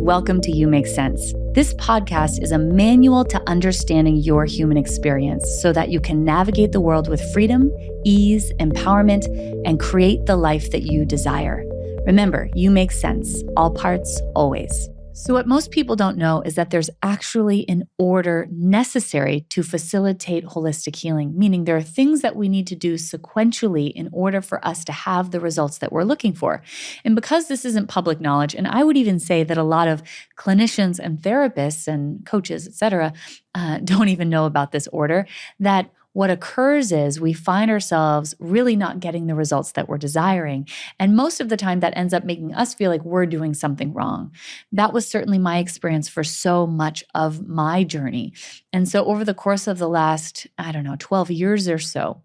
welcome to You Make Sense. This podcast is a manual to understanding your human experience so that you can navigate the world with freedom, ease, empowerment, and create the life that you desire. Remember, you make sense, all parts, always. So what most people don't know is that there's actually an order necessary to facilitate holistic healing, meaning there are things that we need to do sequentially in order for us to have the results that we're looking for. And because this isn't public knowledge, and I would even say that a lot of clinicians and therapists and coaches, et cetera, don't even know about this order, that what occurs is we find ourselves really not getting the results that we're desiring. And most of the time that ends up making us feel like we're doing something wrong. That was certainly my experience for so much of my journey. And so over the course of the last, 12 years or so,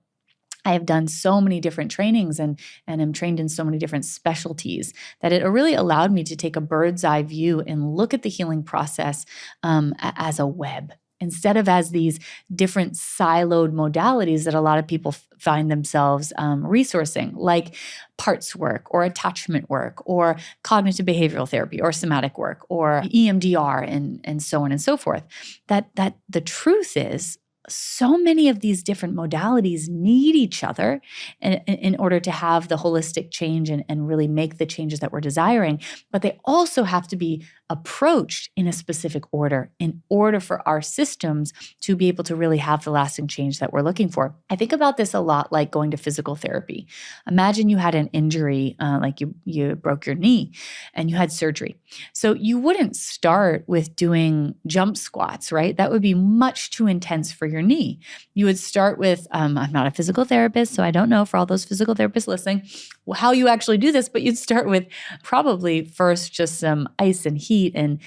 I have done so many different trainings and am trained in so many different specialties that it really allowed me to take a bird's eye view and look at the healing process as a web, instead of as these different siloed modalities that a lot of people find themselves resourcing, like parts work or attachment work or cognitive behavioral therapy or somatic work or EMDR and so on and so forth. That the truth is, so many of these different modalities need each other in order to have the holistic change and really make the changes that we're desiring. But they also have to be approached in a specific order in order for our systems to be able to really have the lasting change that we're looking for. I think about this a lot like going to physical therapy. Imagine you had an injury, like you broke your knee and you had surgery. So you wouldn't start with doing jump squats, right? That would be much too intense for your knee. You would start with, I'm not a physical therapist, so I don't know for all those physical therapists listening how you actually do this, but you'd start with probably first just some ice and heat and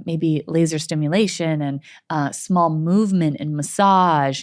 maybe laser stimulation and small movement and massage,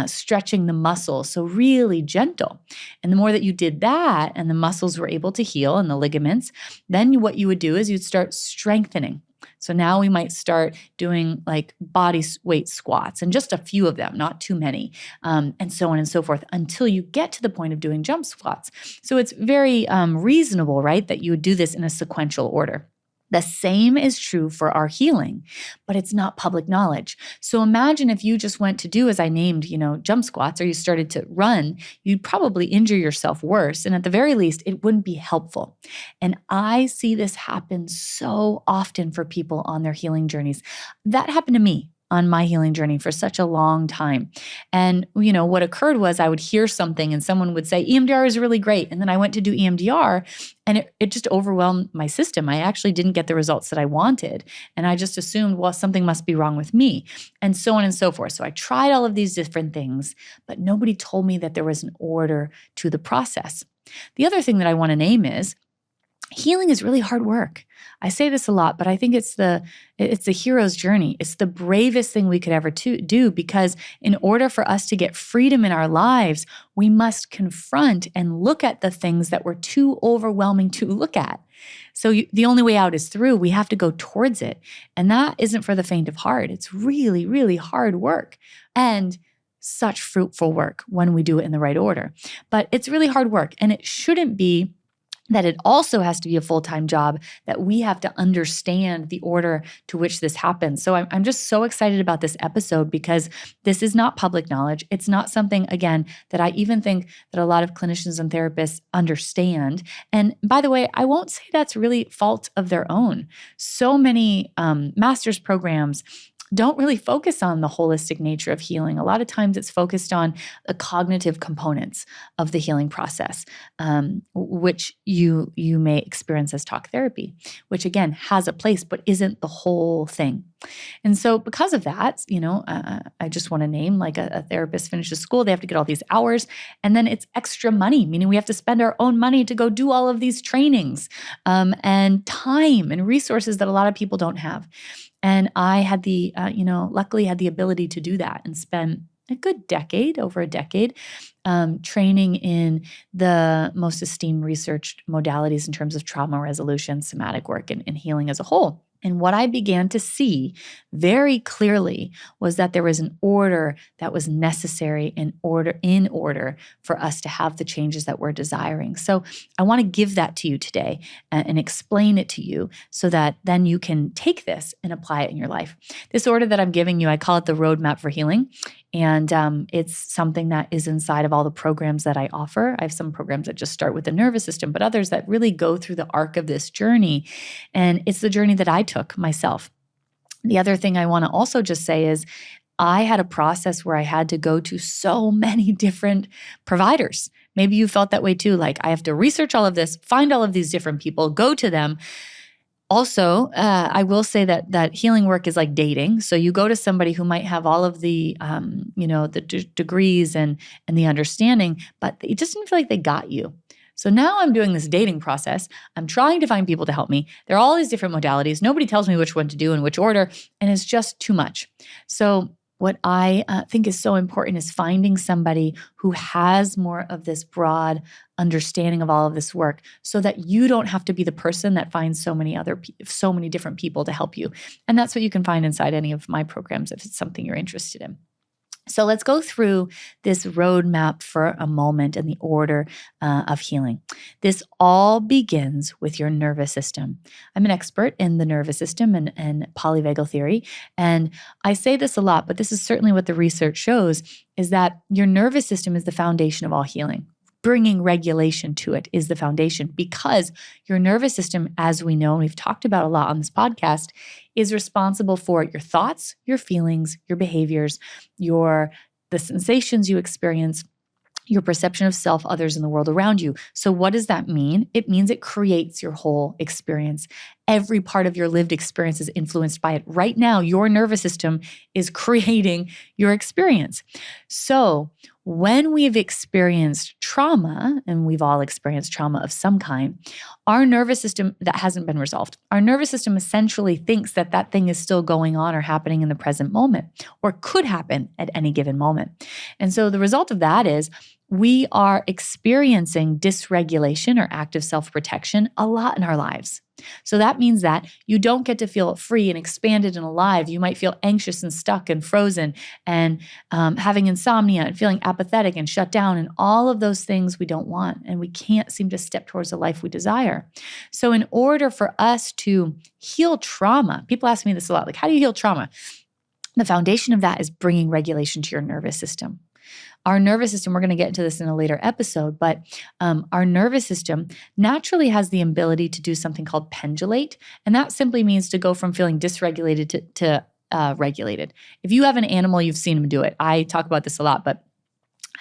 stretching the muscles. So really gentle. And the more that you did that and the muscles were able to heal and the ligaments, then what you would do is you'd start strengthening. So now we might start doing like body weight squats and just a few of them, not too many, and so on and so forth until you get to the point of doing jump squats. So it's very reasonable, right, that you would do this in a sequential order. The same is true for our healing, but it's not public knowledge. So imagine if you just went to do, as I named, jump squats, or you started to run, you'd probably injure yourself worse. And at the very least, it wouldn't be helpful. And I see this happen so often for people on their healing journeys. That happened to me on my healing journey for such a long time. And, what occurred was I would hear something and someone would say, EMDR is really great. And then I went to do EMDR and it just overwhelmed my system. I actually didn't get the results that I wanted. And I just assumed, well, something must be wrong with me, and so on and so forth. So I tried all of these different things, but nobody told me that there was an order to the process. The other thing that I want to name is healing is really hard work. I say this a lot, but I think it's the hero's journey. It's the bravest thing we could ever do, because in order for us to get freedom in our lives, we must confront and look at the things that were too overwhelming to look at. So the only way out is through. We have to go towards it. And that isn't for the faint of heart. It's really, really hard work and such fruitful work when we do it in the right order. But it's really hard work, and it shouldn't be that it also has to be a full-time job, that we have to understand the order to which this happens. So I'm just so excited about this episode because this is not public knowledge. It's not something, again, that I even think that a lot of clinicians and therapists understand. And by the way, I won't say that's really fault of their own. So many master's programs don't really focus on the holistic nature of healing. A lot of times it's focused on the cognitive components of the healing process, which you may experience as talk therapy, which again has a place but isn't the whole thing. And so because of that, I just want to name, like a therapist finishes school, they have to get all these hours, and then it's extra money, meaning we have to spend our own money to go do all of these trainings, and time and resources that a lot of people don't have. And I had luckily had the ability to do that and spend a good over a decade, training in the most esteemed researched modalities in terms of trauma resolution, somatic work, and healing as a whole. And what I began to see very clearly was that there was an order that was necessary in order for us to have the changes that we're desiring. So I want to give that to you today and explain it to you so that then you can take this and apply it in your life. This order that I'm giving you, I call it the roadmap for healing. And it's something that is inside of all the programs that I offer. I have some programs that just start with the nervous system, but others that really go through the arc of this journey. And it's the journey that I took myself. The other thing I want to also just say is I had a process where I had to go to so many different providers. Maybe you felt that way too. Like I have to research all of this, find all of these different people, go to them. Also, I will say that healing work is like dating. So you go to somebody who might have all of the, degrees and the understanding, but it just didn't feel like they got you. So now I'm doing this dating process. I'm trying to find people to help me. There are all these different modalities. Nobody tells me which one to do in which order, and it's just too much. So what I think is so important is finding somebody who has more of this broad understanding of all of this work so that you don't have to be the person that finds so many different people to help you. And that's what you can find inside any of my programs if it's something you're interested in. So let's go through this roadmap for a moment in the order of healing. This all begins with your nervous system. I'm an expert in the nervous system and polyvagal theory. And I say this a lot, but this is certainly what the research shows, is that your nervous system is the foundation of all healing. Bringing regulation to it is the foundation because your nervous system, as we know, and we've talked about a lot on this podcast, is responsible for your thoughts, your feelings, your behaviors, the sensations you experience, your perception of self, others, in the world around you. So what does that mean? It means it creates your whole experience. Every part of your lived experience is influenced by it. Right now, your nervous system is creating your experience. So when we've experienced trauma, and we've all experienced trauma of some kind, our nervous system, that hasn't been resolved. Our nervous system essentially thinks that that thing is still going on or happening in the present moment, or could happen at any given moment. And so the result of that is we are experiencing dysregulation or active self-protection a lot in our lives. So that means that you don't get to feel free and expanded and alive. You might feel anxious and stuck and frozen and having insomnia and feeling apathetic and shut down and all of those things we don't want. And we can't seem to step towards the life we desire. So in order for us to heal trauma, people ask me this a lot, like, how do you heal trauma? The foundation of that is bringing regulation to your nervous system. Our nervous system, we're going to get into this in a later episode, but our nervous system naturally has the ability to do something called pendulate. And that simply means to go from feeling dysregulated to regulated. If you have an animal, you've seen them do it. I talk about this a lot, but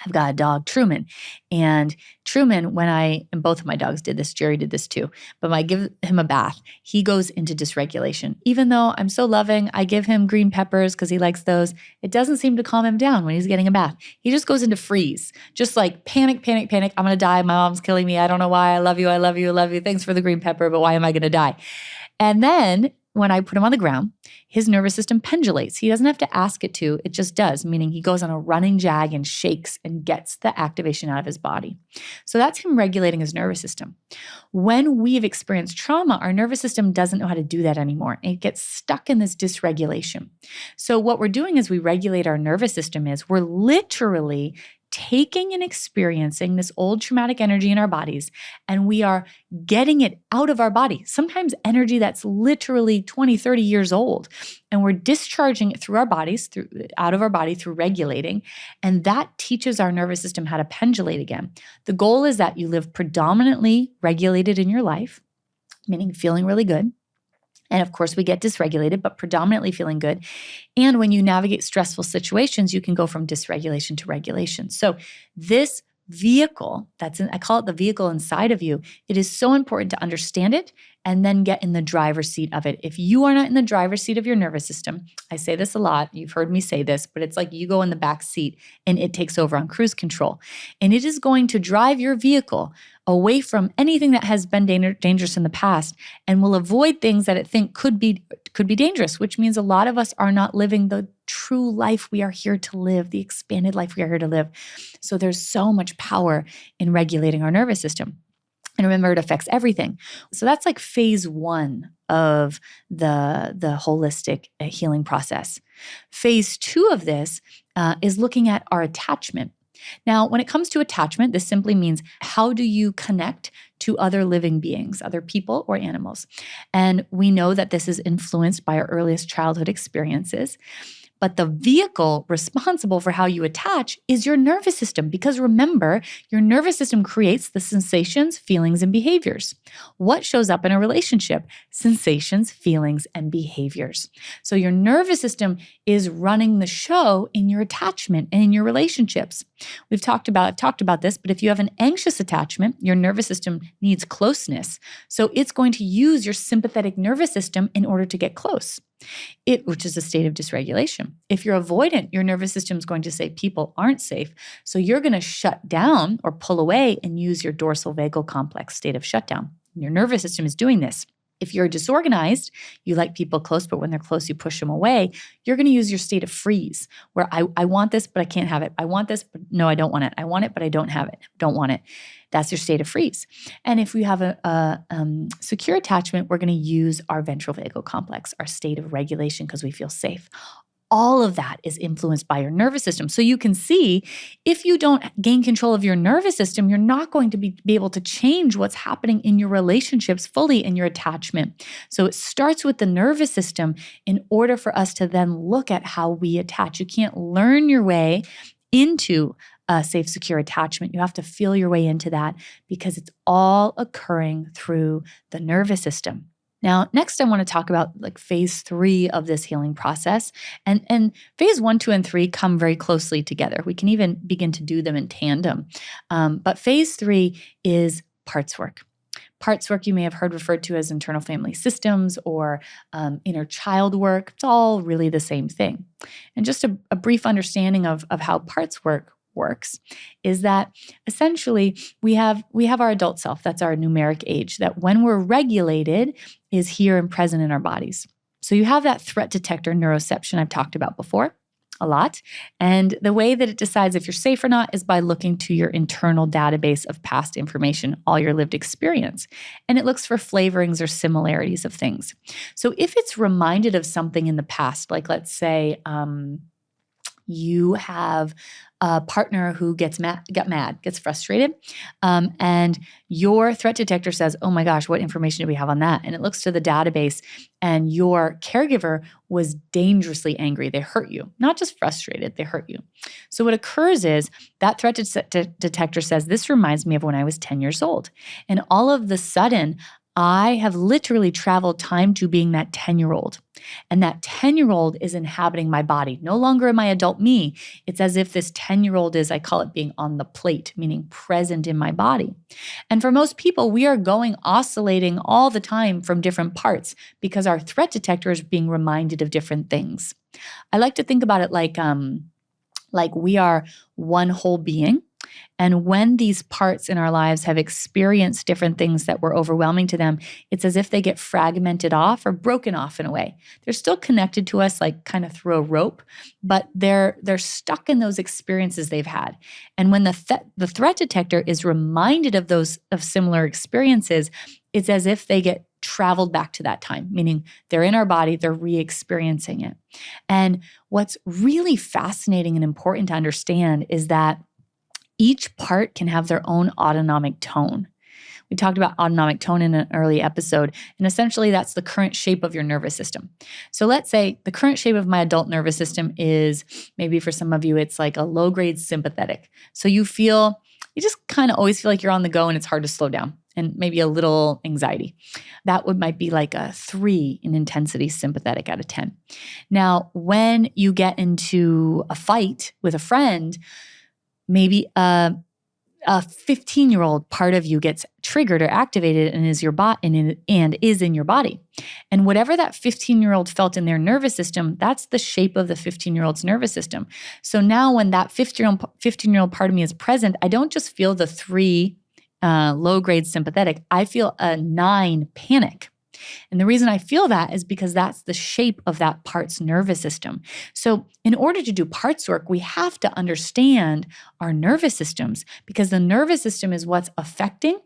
I've got a dog, Truman. And Truman, and both of my dogs did this, Jerry did this too, but when I give him a bath, he goes into dysregulation. Even though I'm so loving, I give him green peppers because he likes those. It doesn't seem to calm him down when he's getting a bath. He just goes into freeze, just like panic, panic, panic. I'm going to die. My mom's killing me. I don't know why. I love you. I love you. I love you. Thanks for the green pepper, but why am I going to die? And then when I put him on the ground, his nervous system pendulates. He doesn't have to ask it to, it just does, meaning he goes on a running jag and shakes and gets the activation out of his body. So that's him regulating his nervous system. When we've experienced trauma, our nervous system doesn't know how to do that anymore. It gets stuck in this dysregulation. So what we're doing as we regulate our nervous system is we're literally taking and experiencing this old traumatic energy in our bodies, and we are getting it out of our body. Sometimes energy that's literally 20, 30 years old, and we're discharging it through our bodies, out of our body through regulating, and that teaches our nervous system how to pendulate again. The goal is that you live predominantly regulated in your life, meaning feeling really good. And of course, we get dysregulated, but predominantly feeling good. And when you navigate stressful situations, you can go from dysregulation to regulation. So this vehicle, I call it the vehicle inside of you, it is so important to understand it and then get in the driver's seat of it. If you are not in the driver's seat of your nervous system, I say this a lot, you've heard me say this, but it's like you go in the back seat and it takes over on cruise control. And it is going to drive your vehicle away from anything that has been dangerous in the past and will avoid things that it think could be dangerous, which means a lot of us are not living the true life we are here to live, the expanded life we are here to live. So there's so much power in regulating our nervous system. And remember, it affects everything. So that's like phase one of the holistic healing process. Phase two of this is looking at our attachment. Now, when it comes to attachment, this simply means how do you connect to other living beings, other people or animals? And we know that this is influenced by our earliest childhood experiences. But the vehicle responsible for how you attach is your nervous system, because remember, your nervous system creates the sensations, feelings, and behaviors. What shows up in a relationship? Sensations, feelings, and behaviors. So your nervous system is running the show in your attachment and in your relationships. I've talked about this, but if you have an anxious attachment, your nervous system needs closeness. So it's going to use your sympathetic nervous system in order to get close. Which is a state of dysregulation. If you're avoidant, your nervous system is going to say people aren't safe. So you're going to shut down or pull away and use your dorsal vagal complex state of shutdown. Your nervous system is doing this. If you're disorganized, you like people close, but when they're close, you push them away. You're going to use your state of freeze, where I want this, but I can't have it. I want this, but no, I don't want it. I want it, but I don't have it. Don't want it. That's your state of freeze. And if we have a secure attachment, we're going to use our ventral vagal complex, our state of regulation, because we feel safe. All of that is influenced by your nervous system. So you can see, if you don't gain control of your nervous system, you're not going to be able to change what's happening in your relationships fully in your attachment. So it starts with the nervous system in order for us to then look at how we attach. You can't learn your way into a safe, secure attachment. You have to feel your way into that, because it's all occurring through the nervous system. Now, next I want to talk about like phase 3 of this healing process. And phase 1, 2, and 3 come very closely together. We can even begin to do them in tandem. But phase 3 is parts work. Parts work you may have heard referred to as internal family systems or inner child work. It's all really the same thing. And just a brief understanding of how parts work works is that essentially we have our adult self, that's our numeric age, that when we're regulated is here and present in our bodies. So you have that threat detector neuroception I've talked about before a lot. And the way that it decides if you're safe or not is by looking to your internal database of past information, all your lived experience. And it looks for flavorings or similarities of things. So if it's reminded of something in the past, like let's say you have a partner who gets frustrated, and your threat detector says, oh my gosh, what information do we have on that? And it looks to the database, and your caregiver was dangerously angry. They hurt you, not just frustrated, they hurt you. So what occurs is that threat detector says, this reminds me of when I was 10 years old. And all of the sudden, I have literally traveled time to being that 10-year-old. And that 10-year-old is inhabiting my body. No longer am I adult me. It's as if this 10-year-old is, I call it being on the plate, meaning present in my body. And for most people, we are oscillating all the time from different parts because our threat detector is being reminded of different things. I like to think about it like we are one whole being. And when these parts in our lives have experienced different things that were overwhelming to them, it's as if they get fragmented off or broken off in a way. They're still connected to us, like kind of through a rope, but they're stuck in those experiences they've had. And when the threat detector is reminded of similar experiences, it's as if they get traveled back to that time, meaning they're in our body, they're re-experiencing it. And what's really fascinating and important to understand is that each part can have their own autonomic tone. We talked about autonomic tone in an early episode, and essentially that's the current shape of your nervous system. So let's say the current shape of my adult nervous system is, maybe for some of you, it's like a low-grade sympathetic. So you just kind of always feel like you're on the go and it's hard to slow down, and maybe a little anxiety. That might be like a 3 in intensity sympathetic out of 10. Now, when you get into a fight with a friend, maybe a 15-year-old part of you gets triggered or activated and is in your body. And whatever that 15-year-old felt in their nervous system, that's the shape of the 15-year-old's nervous system. So now when that 15-year-old part of me is present, I don't just feel the 3 low-grade sympathetic, I feel a 9 panic. And the reason I feel that is because that's the shape of that part's nervous system. So in order to do parts work, we have to understand our nervous systems, because the nervous system is what's affecting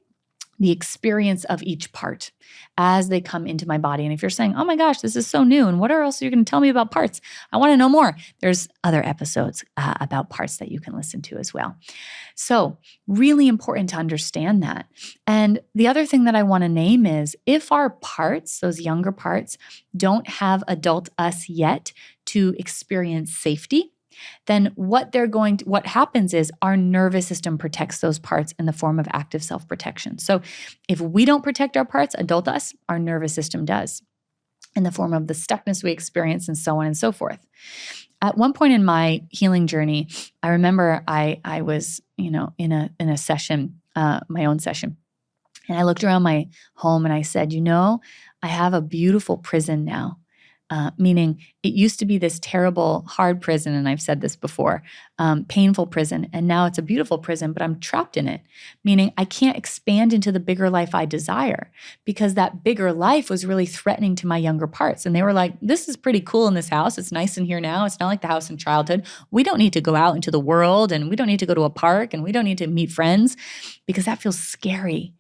the experience of each part as they come into my body. And if you're saying, oh my gosh, this is so new, and what else are you going to tell me about parts? I want to know more. There's other episodes about parts that you can listen to as well. So really important to understand that. And the other thing that I want to name is if our parts, those younger parts, don't have adult us yet to experience safety, then what happens is our nervous system protects those parts in the form of active self-protection. So if we don't protect our parts, adult us, our nervous system does in the form of the stuckness we experience and so on and so forth. At one point in my healing journey, I remember I was, in a session, my own session, and I looked around my home and I said, I have a beautiful prison now. Meaning it used to be this terrible, hard prison, and I've said this before, painful prison, and now it's a beautiful prison, but I'm trapped in it, meaning I can't expand into the bigger life I desire because that bigger life was really threatening to my younger parts. And they were like, this is pretty cool in this house. It's nice in here now. It's not like the house in childhood. We don't need to go out into the world, and we don't need to go to a park, and we don't need to meet friends because that feels scary.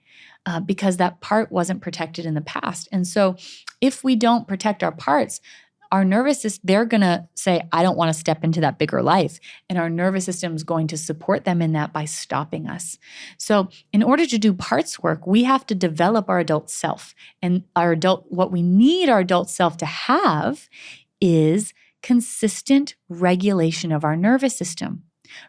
Because that part wasn't protected in the past. And so if we don't protect our parts, our nervous system, they're going to say, I don't want to step into that bigger life. And our nervous system is going to support them in that by stopping us. So in order to do parts work, we have to develop our adult self. And what we need our adult self to have is consistent regulation of our nervous system.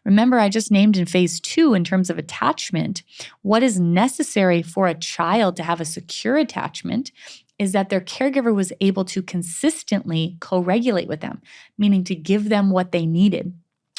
Remember, I just named in phase 2 in terms of attachment, what is necessary for a child to have a secure attachment is that their caregiver was able to consistently co-regulate with them, meaning to give them what they needed,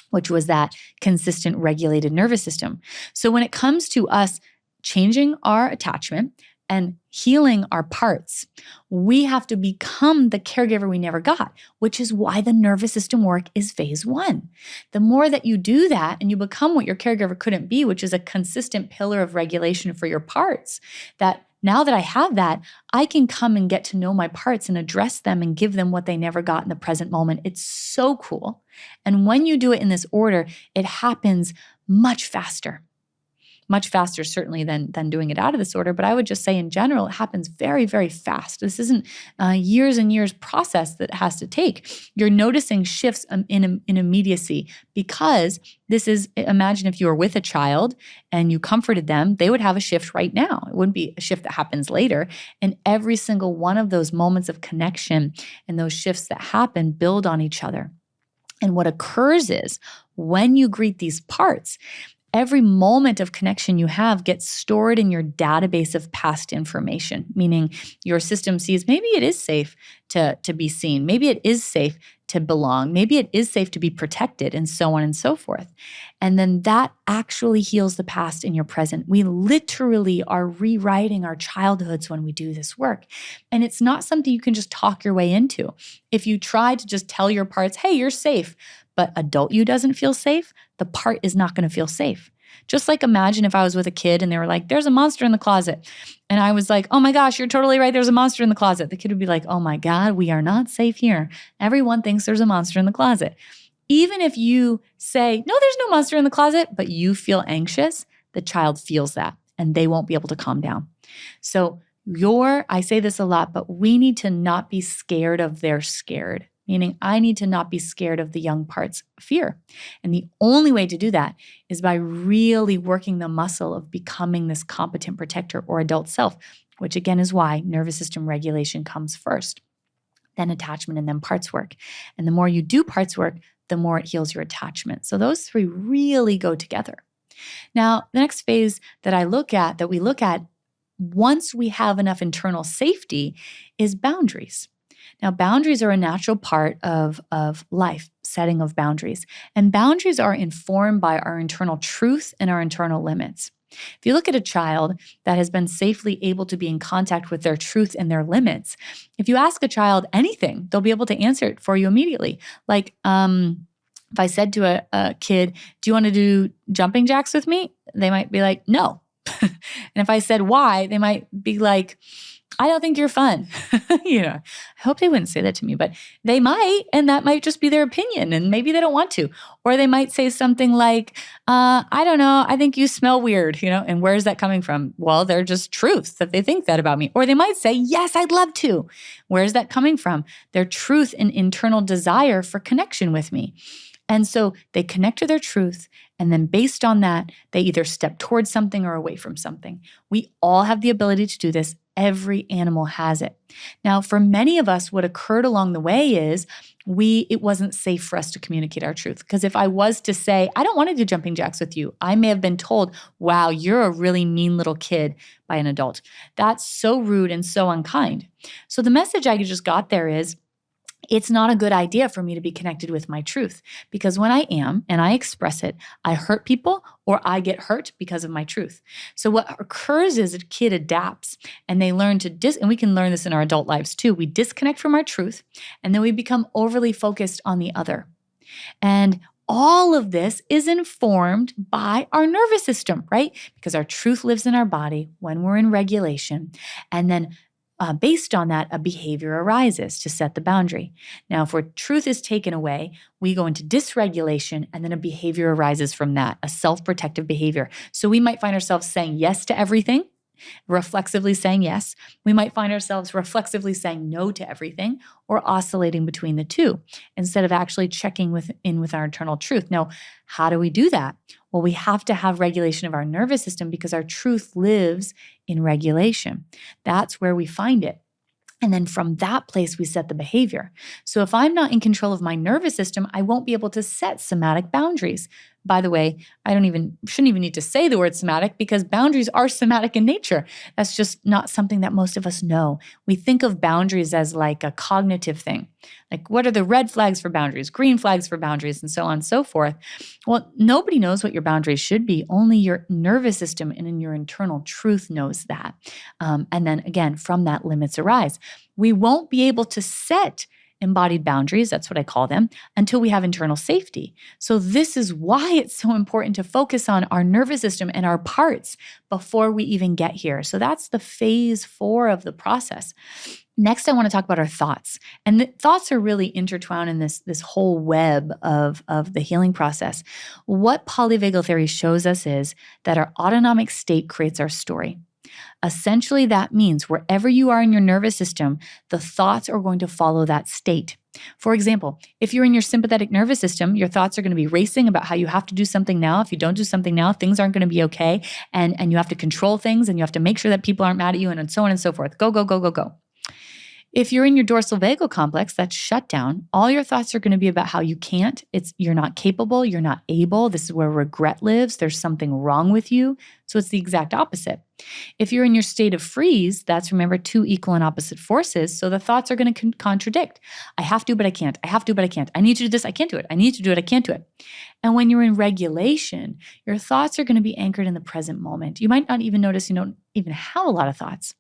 which was that consistent regulated nervous system. So when it comes to us changing our attachment and healing our parts, we have to become the caregiver we never got, which is why the nervous system work is phase 1. The more that you do that and you become what your caregiver couldn't be, which is a consistent pillar of regulation for your parts, that now that I have that, I can come and get to know my parts and address them and give them what they never got in the present moment. It's so cool. And when you do it in this order, it happens much faster certainly than doing it out of this order. But I would just say in general, it happens very, very fast. This isn't years and years process that has to take. You're noticing shifts in immediacy because this is, imagine if you were with a child and you comforted them, they would have a shift right now. It wouldn't be a shift that happens later. And every single one of those moments of connection and those shifts that happen build on each other. And what occurs is when you greet these parts, every moment of connection you have gets stored in your database of past information, meaning your system sees maybe it is safe to be seen. Maybe it is safe to belong. Maybe it is safe to be protected, and so on and so forth. And then that actually heals the past in your present. We literally are rewriting our childhoods when we do this work. And it's not something you can just talk your way into. If you try to just tell your parts, hey, you're safe, but adult you doesn't feel safe, the part is not going to feel safe. Just like imagine if I was with a kid and they were like, there's a monster in the closet. And I was like, oh my gosh, you're totally right. There's a monster in the closet. The kid would be like, oh my God, we are not safe here. Everyone thinks there's a monster in the closet. Even if you say, no, there's no monster in the closet, but you feel anxious, the child feels that and they won't be able to calm down. So I say this a lot, but we need to not be scared of their scared. Meaning I need to not be scared of the young part's fear. And the only way to do that is by really working the muscle of becoming this competent protector or adult self, which again is why nervous system regulation comes first, then attachment, and then parts work. And the more you do parts work, the more it heals your attachment. So those 3 really go together. Now, the next phase that we look at once we have enough internal safety is boundaries. Now, boundaries are a natural part of life, setting of boundaries. And boundaries are informed by our internal truth and our internal limits. If you look at a child that has been safely able to be in contact with their truth and their limits, if you ask a child anything, they'll be able to answer it for you immediately. Like if I said to a kid, do you want to do jumping jacks with me? They might be like, no. And if I said why, they might be like, I don't think you're fun. I hope they wouldn't say that to me, but they might, and that might just be their opinion, and maybe they don't want to. Or they might say something like, I don't know, I think you smell weird, and where is that coming from? Well, they're just truths that they think that about me. Or they might say, yes, I'd love to. Where is that coming from? Their truth and internal desire for connection with me. And so they connect to their truth, and then based on that, they either step towards something or away from something. We all have the ability to do this. Every animal has it. Now, for many of us, what occurred along the way is it wasn't safe for us to communicate our truth. Because if I was to say, I don't want to do jumping jacks with you, I may have been told, wow, you're a really mean little kid by an adult. That's so rude and so unkind. So the message I just got there is, it's not a good idea for me to be connected with my truth, because when I am and I express it, I hurt people or I get hurt because of my truth. So what occurs is a kid adapts and they learn to and we can learn this in our adult lives too. We disconnect from our truth and then we become overly focused on the other. And all of this is informed by our nervous system, right? Because our truth lives in our body when we're in regulation. And then based on that, a behavior arises to set the boundary. Now, if our truth is taken away, we go into dysregulation, and then a behavior arises from that, a self-protective behavior. So we might find ourselves saying yes to everything, reflexively saying yes. We might find ourselves reflexively saying no to everything, or oscillating between the two, instead of actually checking in with our internal truth. Now, how do we do that? Well, we have to have regulation of our nervous system because our truth lives in regulation. That's where we find it. And then from that place, we set the behavior. So if I'm not in control of my nervous system, I won't be able to set somatic boundaries. By the way, shouldn't even need to say the word somatic, because boundaries are somatic in nature. That's just not something that most of us know. We think of boundaries as like a cognitive thing. Like, what are the red flags for boundaries, green flags for boundaries, and so on and so forth. Well, nobody knows what your boundaries should be. Only your nervous system and in your internal truth knows that. And then again, from that, limits arise. We won't be able to set embodied boundaries, that's what I call them, until we have internal safety. So this is why it's so important to focus on our nervous system and our parts before we even get here. So that's the phase 4 of the process. Next, I want to talk about our thoughts. And the thoughts are really intertwined in this whole web of the healing process. What polyvagal theory shows us is that our autonomic state creates our story. Essentially, that means wherever you are in your nervous system, the thoughts are going to follow that state. For example, if you're in your sympathetic nervous system, your thoughts are going to be racing about how you have to do something now. If you don't do something now, things aren't going to be okay. And you have to control things, and you have to make sure that people aren't mad at you, and so on and so forth. Go, go, go, go, go. If you're in your dorsal vagal complex, that's shut down, all your thoughts are going to be about how you can't. You're not capable, you're not able. This is where regret lives. There's something wrong with you. So it's the exact opposite. If you're in your state of freeze, that's, remember, 2 equal and opposite forces. So the thoughts are going to contradict. I have to, but I can't. I have to, but I can't. I need to do this. I can't do it. I need to do it. I can't do it. And when you're in regulation, your thoughts are going to be anchored in the present moment. You might not even notice you don't even have a lot of thoughts.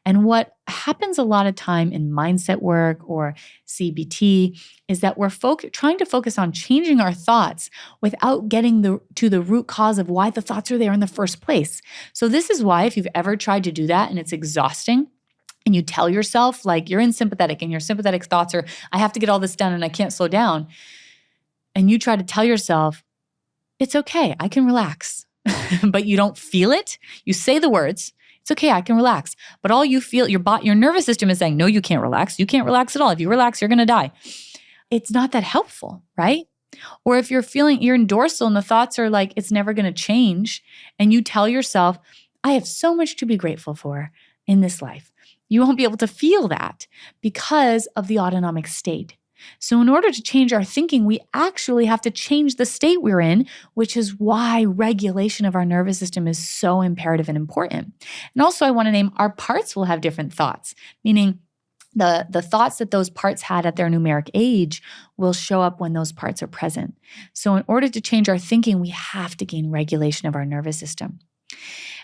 And what happens a lot of time in mindset work or CBT is that we're trying to focus on changing our thoughts without getting to the root cause of why the thoughts are there in the first place. So this is why, if you've ever tried to do that and it's exhausting, and you tell yourself, like, you're in sympathetic and your sympathetic thoughts are, I have to get all this done and I can't slow down. And you try to tell yourself, it's okay, I can relax. But you don't feel it. You say the words, it's okay, I can relax. But all you feel, your nervous system is saying, no, you can't relax. You can't relax at all. If you relax, you're going to die. It's not that helpful, right? Or if you're in dorsal and the thoughts are like, it's never going to change, and you tell yourself, I have so much to be grateful for in this life. You won't be able to feel that because of the autonomic state. So in order to change our thinking, we actually have to change the state we're in, which is why regulation of our nervous system is so imperative and important. And also, I want to name, our parts will have different thoughts, meaning the thoughts that those parts had at their numeric age will show up when those parts are present. So in order to change our thinking, we have to gain regulation of our nervous system.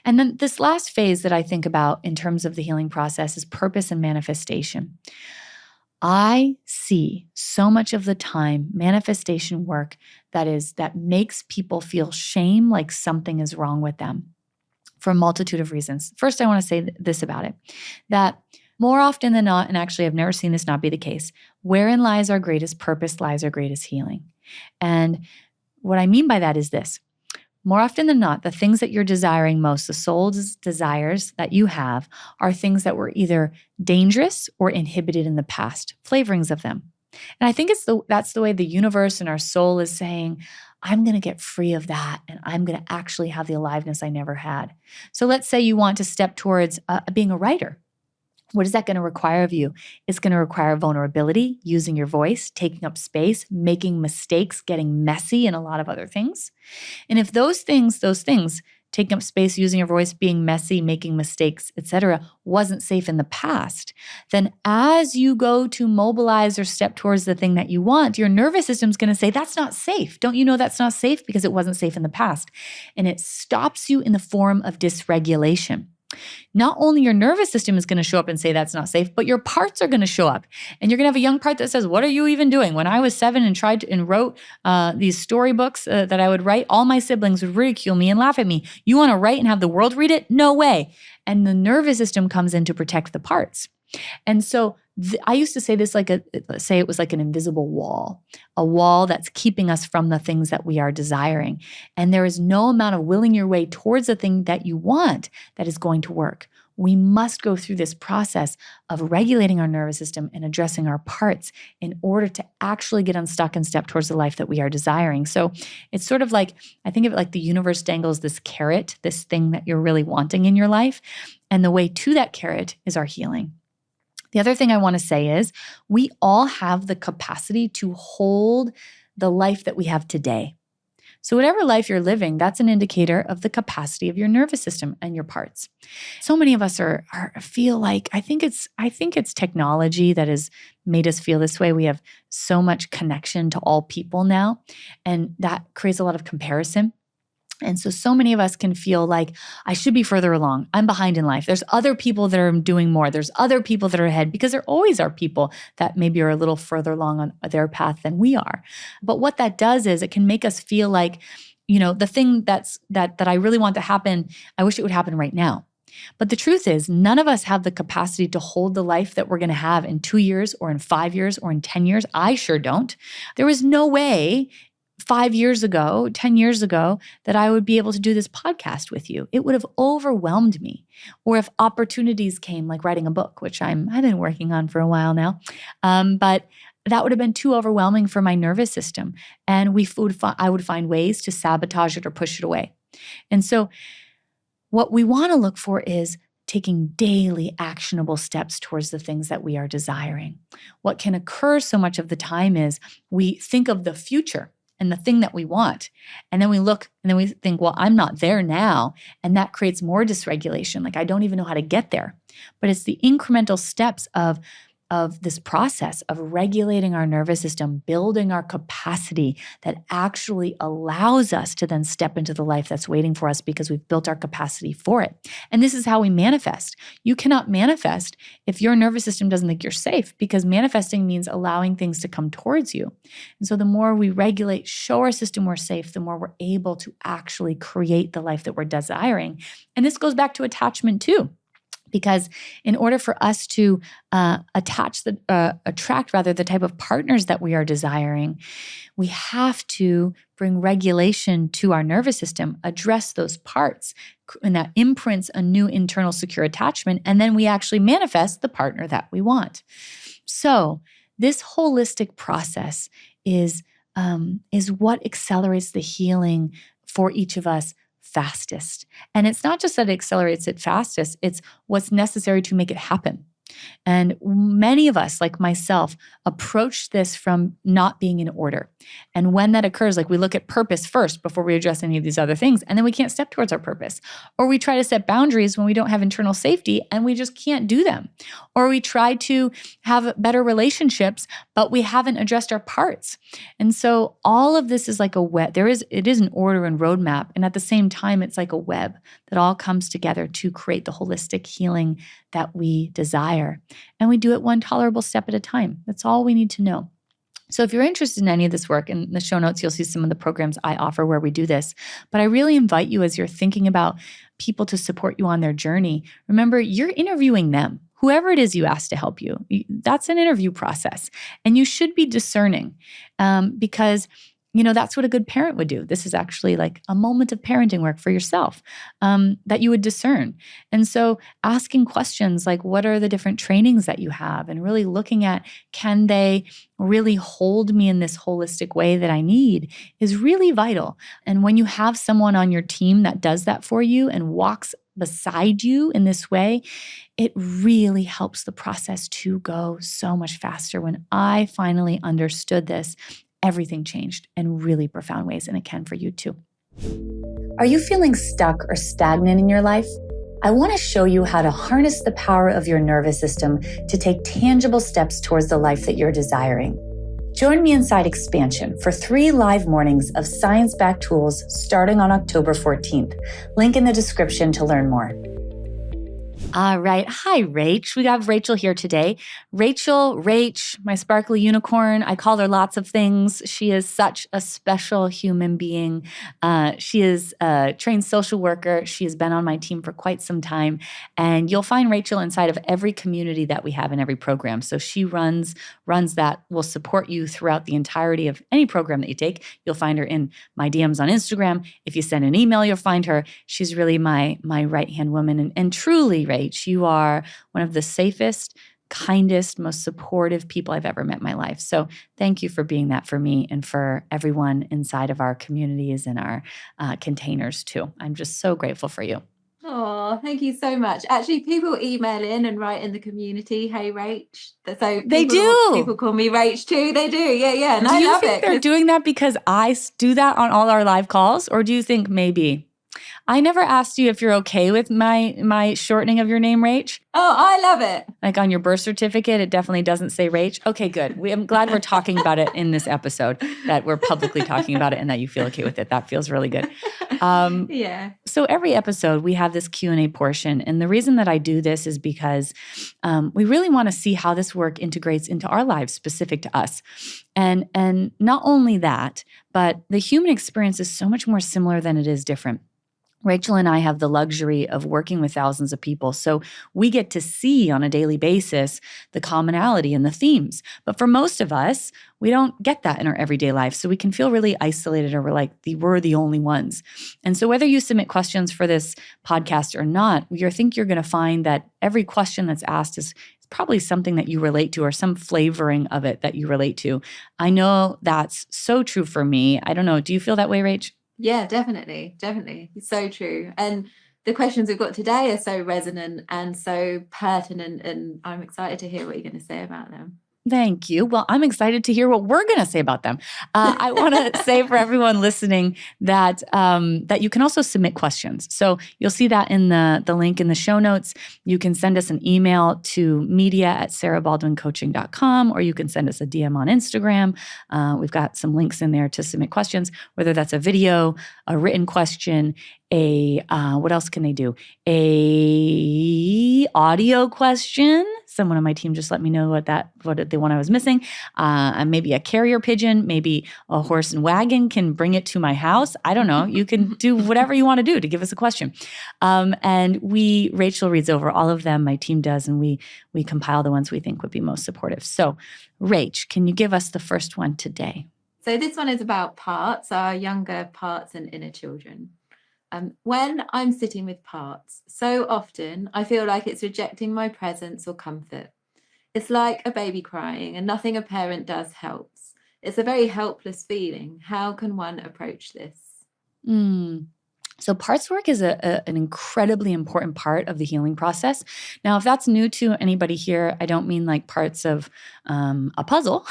And then this last phase that I think about in terms of the healing process is purpose and manifestation. I see so much of the time manifestation work that makes people feel shame, like something is wrong with them. for a multitude of reasons. First, I want to say this about it, that more often than not, and actually I've never seen this not be the case, wherein lies our greatest purpose lies our greatest healing. And what I mean by that is this. More often than not, the things that you're desiring most, the soul's desires that you have, are things that were either dangerous or inhibited in the past, flavorings of them. And I think that's the way the universe and our soul is saying, I'm going to get free of that and I'm going to actually have the aliveness I never had. So let's say you want to step towards being a writer. What is that going to require of you? It's going to require vulnerability, using your voice, taking up space, making mistakes, getting messy, and a lot of other things. And if those things, taking up space, using your voice, being messy, making mistakes, etc., wasn't safe in the past, then as you go to mobilize or step towards the thing that you want, your nervous system's going to say, that's not safe. Don't you know that's not safe? Because it wasn't safe in the past. And it stops you in the form of dysregulation. Not only your nervous system is going to show up and say that's not safe, but your parts are going to show up. And you're going to have a young part that says, what are you even doing? When I was 7 and tried to, and wrote these storybooks that I would write, all my siblings would ridicule me and laugh at me. You want to write and have the world read it? No way. And the nervous system comes in to protect the parts. And so I used to say this say it was like an invisible wall, a wall that's keeping us from the things that we are desiring. And there is no amount of willing your way towards the thing that you want that is going to work. We must go through this process of regulating our nervous system and addressing our parts in order to actually get unstuck and step towards the life that we are desiring. So it's sort of like, I think of it like the universe dangles this carrot, this thing that you're really wanting in your life. And the way to that carrot is our healing. The other thing I want to say is we all have the capacity to hold the life that we have today. So whatever life you're living, that's an indicator of the capacity of your nervous system and your parts. So many of us feel like, I think it's technology that has made us feel this way. We have so much connection to all people now, and that creates a lot of comparison. And so many of us can feel like, I should be further along. I'm behind in life. There's other people that are doing more. There's other people that are ahead, because there always are people that maybe are a little further along on their path than we are. But what that does is it can make us feel like, the thing that I really want to happen, I wish it would happen right now. But the truth is, none of us have the capacity to hold the life that we're going to have in 2 years or in 5 years or in 10 years. I sure don't. There was no way 5 years ago, 10 years ago, that I would be able to do this podcast with you. It would have overwhelmed me. Or if opportunities came, like writing a book, which I've been working on for a while now, but that would have been too overwhelming for my nervous system. And I would find ways to sabotage it or push it away. And so what we want to look for is taking daily actionable steps towards the things that we are desiring. What can occur so much of the time is we think of the future and the thing that we want. And then we look and then we think, well, I'm not there now. And that creates more dysregulation. Like, I don't even know how to get there. But it's the incremental steps of this process of regulating our nervous system, building our capacity that actually allows us to then step into the life that's waiting for us because we've built our capacity for it. And this is how we manifest. You cannot manifest if your nervous system doesn't think you're safe, because manifesting means allowing things to come towards you. And so the more we regulate, show our system we're safe, the more we're able to actually create the life that we're desiring. And this goes back to attachment too. Because in order for us to attract the type of partners that we are desiring, we have to bring regulation to our nervous system, address those parts, and that imprints a new internal secure attachment, and then we actually manifest the partner that we want. So this holistic process is what accelerates the healing for each of us fastest. And it's not just that it accelerates it fastest, it's what's necessary to make it happen. And many of us, like myself, approach this from not being in order. And when that occurs, like we look at purpose first before we address any of these other things, and then we can't step towards our purpose. Or we try to set boundaries when we don't have internal safety and we just can't do them. Or we try to have better relationships, but we haven't addressed our parts. And so all of this is like a web. It is an order and roadmap. And at the same time, it's like a web that all comes together to create the holistic healing that we desire. And we do it one tolerable step at a time. That's all we need to know. So if you're interested in any of this work, in the show notes, you'll see some of the programs I offer where we do this. But I really invite you, as you're thinking about people to support you on their journey, remember, you're interviewing them. Whoever it is you ask to help you, that's an interview process. And you should be discerning because that's what a good parent would do. This is actually like a moment of parenting work for yourself that you would discern. And so asking questions like, what are the different trainings that you have? And really looking at, can they really hold me in this holistic way that I need is really vital. And when you have someone on your team that does that for you and walks beside you in this way, it really helps the process to go so much faster. When I finally understood this, everything changed in really profound ways, and it can for you too. Are you feeling stuck or stagnant in your life? I want to show you how to harness the power of your nervous system to take tangible steps towards the life that you're desiring. Join me inside Expansion for 3 live mornings of science-backed tools starting on October 14th. Link in the description to learn more. All right. Hi, Rach. We have Rachel here today. Rach, my sparkly unicorn. I call her lots of things. She is such a special human being. She is a trained social worker. She has been on my team for quite some time. And you'll find Rachel inside of every community that we have in every program. So she runs that, will support you throughout the entirety of any program that you take. You'll find her in my DMs on Instagram. If you send an email, you'll find her. She's really my right-hand woman. And truly, Rach, you are one of the safest, kindest, most supportive people I've ever met in my life. So thank you for being that for me and for everyone inside of our communities and our containers too. I'm just so grateful for you. Oh, thank you so much. Actually, people email in and write in the community, "Hey, Rach." So they do. People call me Rach too. They do. Yeah. And I love it. Do you think they're doing that because I do that on all our live calls? Or do you think maybe... I never asked you if you're okay with my shortening of your name, Rach. Oh, I love it. Like on your birth certificate, it definitely doesn't say Rach. Okay, good. I'm glad we're talking about it in this episode, that we're publicly talking about it and that you feel okay with it. That feels really good. Yeah. So every episode, we have this Q&A portion. And the reason that I do this is because we really want to see how this work integrates into our lives specific to us. And not only that, but the human experience is so much more similar than it is different. Rachel and I have the luxury of working with thousands of people, so we get to see on a daily basis the commonality and the themes. But for most of us, we don't get that in our everyday life, so we can feel really isolated, or we're the only ones. And so whether you submit questions for this podcast or not, I think you're going to find that every question that's asked is probably something that you relate to, or some flavoring of it that you relate to. I know that's so true for me. I don't know. Do you feel that way, Rach? Yeah, definitely. It's so true. And the questions we've got today are so resonant and so pertinent, and I'm excited to hear what you're going to say about them. Thank you. Well, I'm excited to hear what we're going to say about them. I want to say for everyone listening that that you can also submit questions. So you'll see that in the link in the show notes. You can send us an email to media@sarahbaldwincoaching.com, or you can send us a DM on Instagram. We've got some links in there to submit questions, whether that's a video, a written question, what else can they do? A audio question. Someone on my team just let me know what the one I was missing. Maybe a carrier pigeon, maybe a horse and wagon can bring it to my house. I don't know. You can do whatever you want to do to give us a question. And Rachel reads over all of them. My team does, and we compile the ones we think would be most supportive. So, Rach, can you give us the first one today? So this one is about parts, our younger parts and inner children. When I'm sitting with parts, so often I feel like it's rejecting my presence or comfort. It's like a baby crying, and nothing a parent does helps. It's a very helpless feeling. How can one approach this? So parts work is an incredibly important part of the healing process. Now, if that's new to anybody here, I don't mean like parts of a puzzle,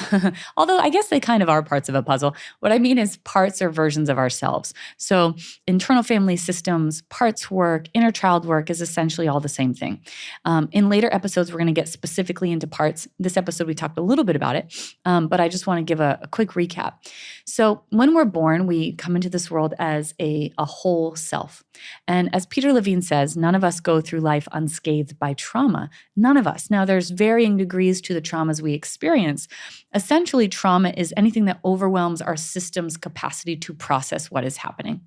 although I guess they kind of are parts of a puzzle. What I mean is parts or versions of ourselves. So internal family systems, parts work, inner child work is essentially all the same thing. In later episodes, we're going to get specifically into parts. This episode, we talked a little bit about it, but I just want to give a quick recap. So when we're born, we come into this world as a whole self. And as Peter Levine says, none of us go through life unscathed by trauma. None of us. Now, there's varying degrees to the traumas we experience. Essentially, trauma is anything that overwhelms our system's capacity to process what is happening.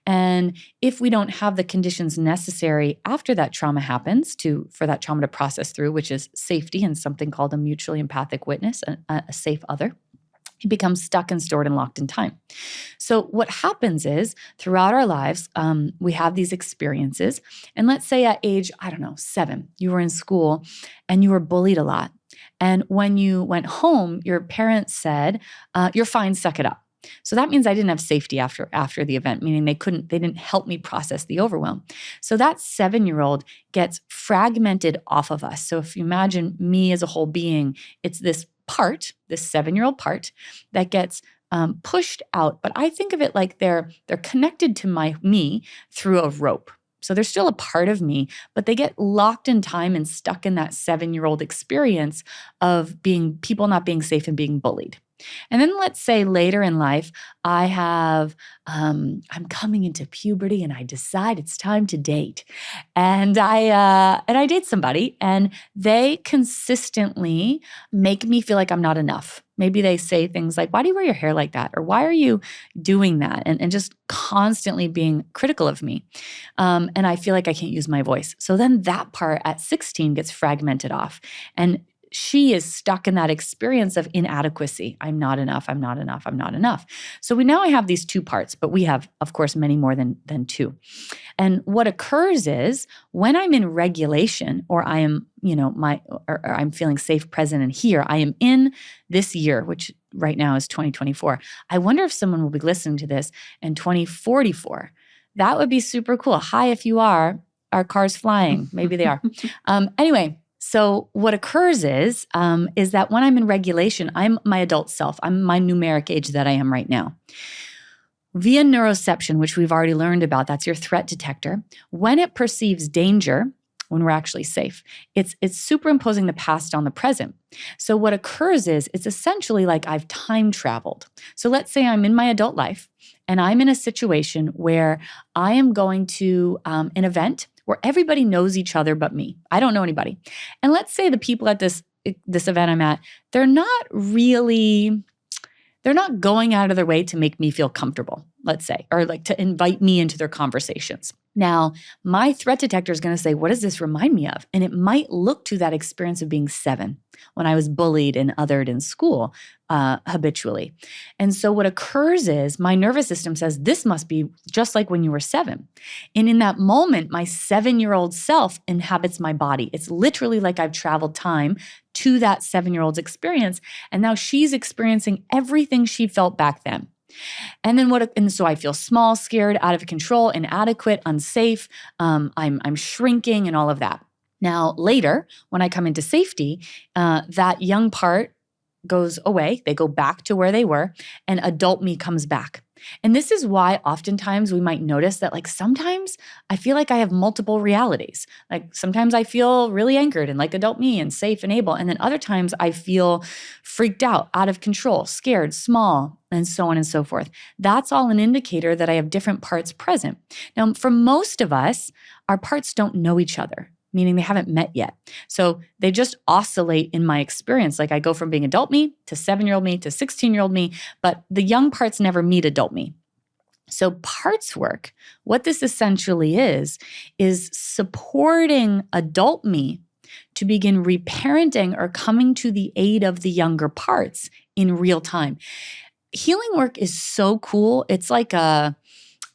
And if we don't have the conditions necessary after that trauma happens for that trauma to process through, which is safety and something called a mutually empathic witness, a safe other, it becomes stuck and stored and locked in time. So what happens is throughout our lives, we have these experiences. And let's say at age, 7, you were in school and you were bullied a lot. And when you went home, your parents said, you're fine, suck it up. So that means I didn't have safety after the event, meaning they didn't help me process the overwhelm. So that 7-year-old gets fragmented off of us. So if you imagine me as a whole being, it's this 7-year-old part that gets pushed out. But I think of it like they're connected to me through a rope. So they're still a part of me, but they get locked in time and stuck in that 7-year-old experience of people not being safe and being bullied. And then let's say later in life, I'm coming into puberty and I decide it's time to date. And I date somebody and they consistently make me feel like I'm not enough. Maybe they say things like, why do you wear your hair like that? Or why are you doing that? And just constantly being critical of me. And I feel like I can't use my voice. So then that part at 16 gets fragmented off. And she is stuck in that experience of inadequacy. I'm not enough. I'm not enough. I'm not enough. So I have these two parts, but we have, of course, many more than two. And what occurs is when I'm in regulation, or I am, or I'm feeling safe, present, and here, I am in this year, which right now is 2024. I wonder if someone will be listening to this in 2044. That would be super cool. Hi, if you are, our car's flying. Maybe they are. Anyway. So what occurs is that when I'm in regulation, I'm my adult self. I'm my numeric age that I am right now. Via neuroception, which we've already learned about, that's your threat detector. When it perceives danger, when we're actually safe, it's superimposing the past on the present. So what occurs is it's essentially like I've time traveled. So let's say I'm in my adult life and I'm in a situation where I am going to an event where everybody knows each other but me. I don't know anybody. And let's say the people at this event I'm at, they're not going out of their way to make me feel comfortable, let's say, or like to invite me into their conversations. Now, my threat detector is going to say, what does this remind me of? And it might look to that experience of being 7 when I was bullied and othered in school habitually. And so what occurs is my nervous system says, this must be just like when you were 7. And in that moment, my 7-year-old self inhabits my body. It's literally like I've traveled time to that 7-year-old's experience. And now she's experiencing everything she felt back then. And so I feel small, scared, out of control, inadequate, unsafe. I'm shrinking and all of that. Now, later, when I come into safety, that young part goes away. They go back to where they were, and adult me comes back. And this is why oftentimes we might notice that sometimes I feel like I have multiple realities. Sometimes I feel really anchored and like adult me and safe and able. And then other times I feel freaked out of control, scared, small, and so on and so forth. That's all an indicator that I have different parts present. Now, for most of us, our parts don't know each other, meaning they haven't met yet. So they just oscillate in my experience. I go from being adult me to 7-year-old me to 16-year-old me, but the young parts never meet adult me. So parts work, what this essentially is supporting adult me to begin reparenting or coming to the aid of the younger parts in real time. Healing work is so cool. It's like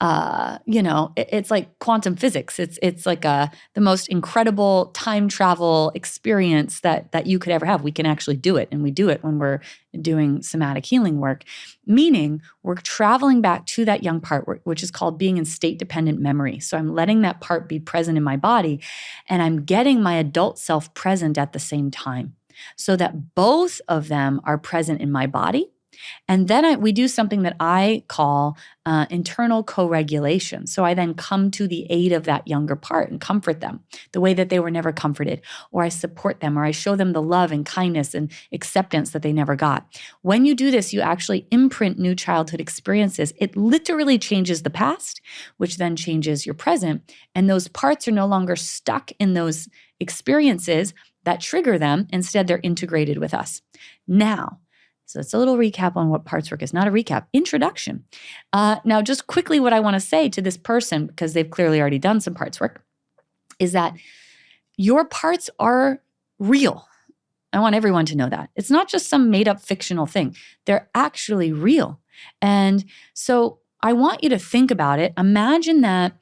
it's like quantum physics. It's like the most incredible time travel experience that you could ever have. We can actually do it, and we do it when we're doing somatic healing work, meaning we're traveling back to that young part, which is called being in state-dependent memory. So I'm letting that part be present in my body, and I'm getting my adult self present at the same time so that both of them are present in my body And then we do something that I call internal co-regulation. So I then come to the aid of that younger part and comfort them the way that they were never comforted, or I support them, or I show them the love and kindness and acceptance that they never got. When you do this, you actually imprint new childhood experiences. It literally changes the past, which then changes your present. And those parts are no longer stuck in those experiences that trigger them. Instead, they're integrated with us. Now, so it's a little recap on what parts work is. Not a recap, introduction. Now, just quickly what I want to say to this person, because they've clearly already done some parts work, is that your parts are real. I want everyone to know that. It's not just some made up fictional thing. They're actually real. And so I want you to think about it. Imagine that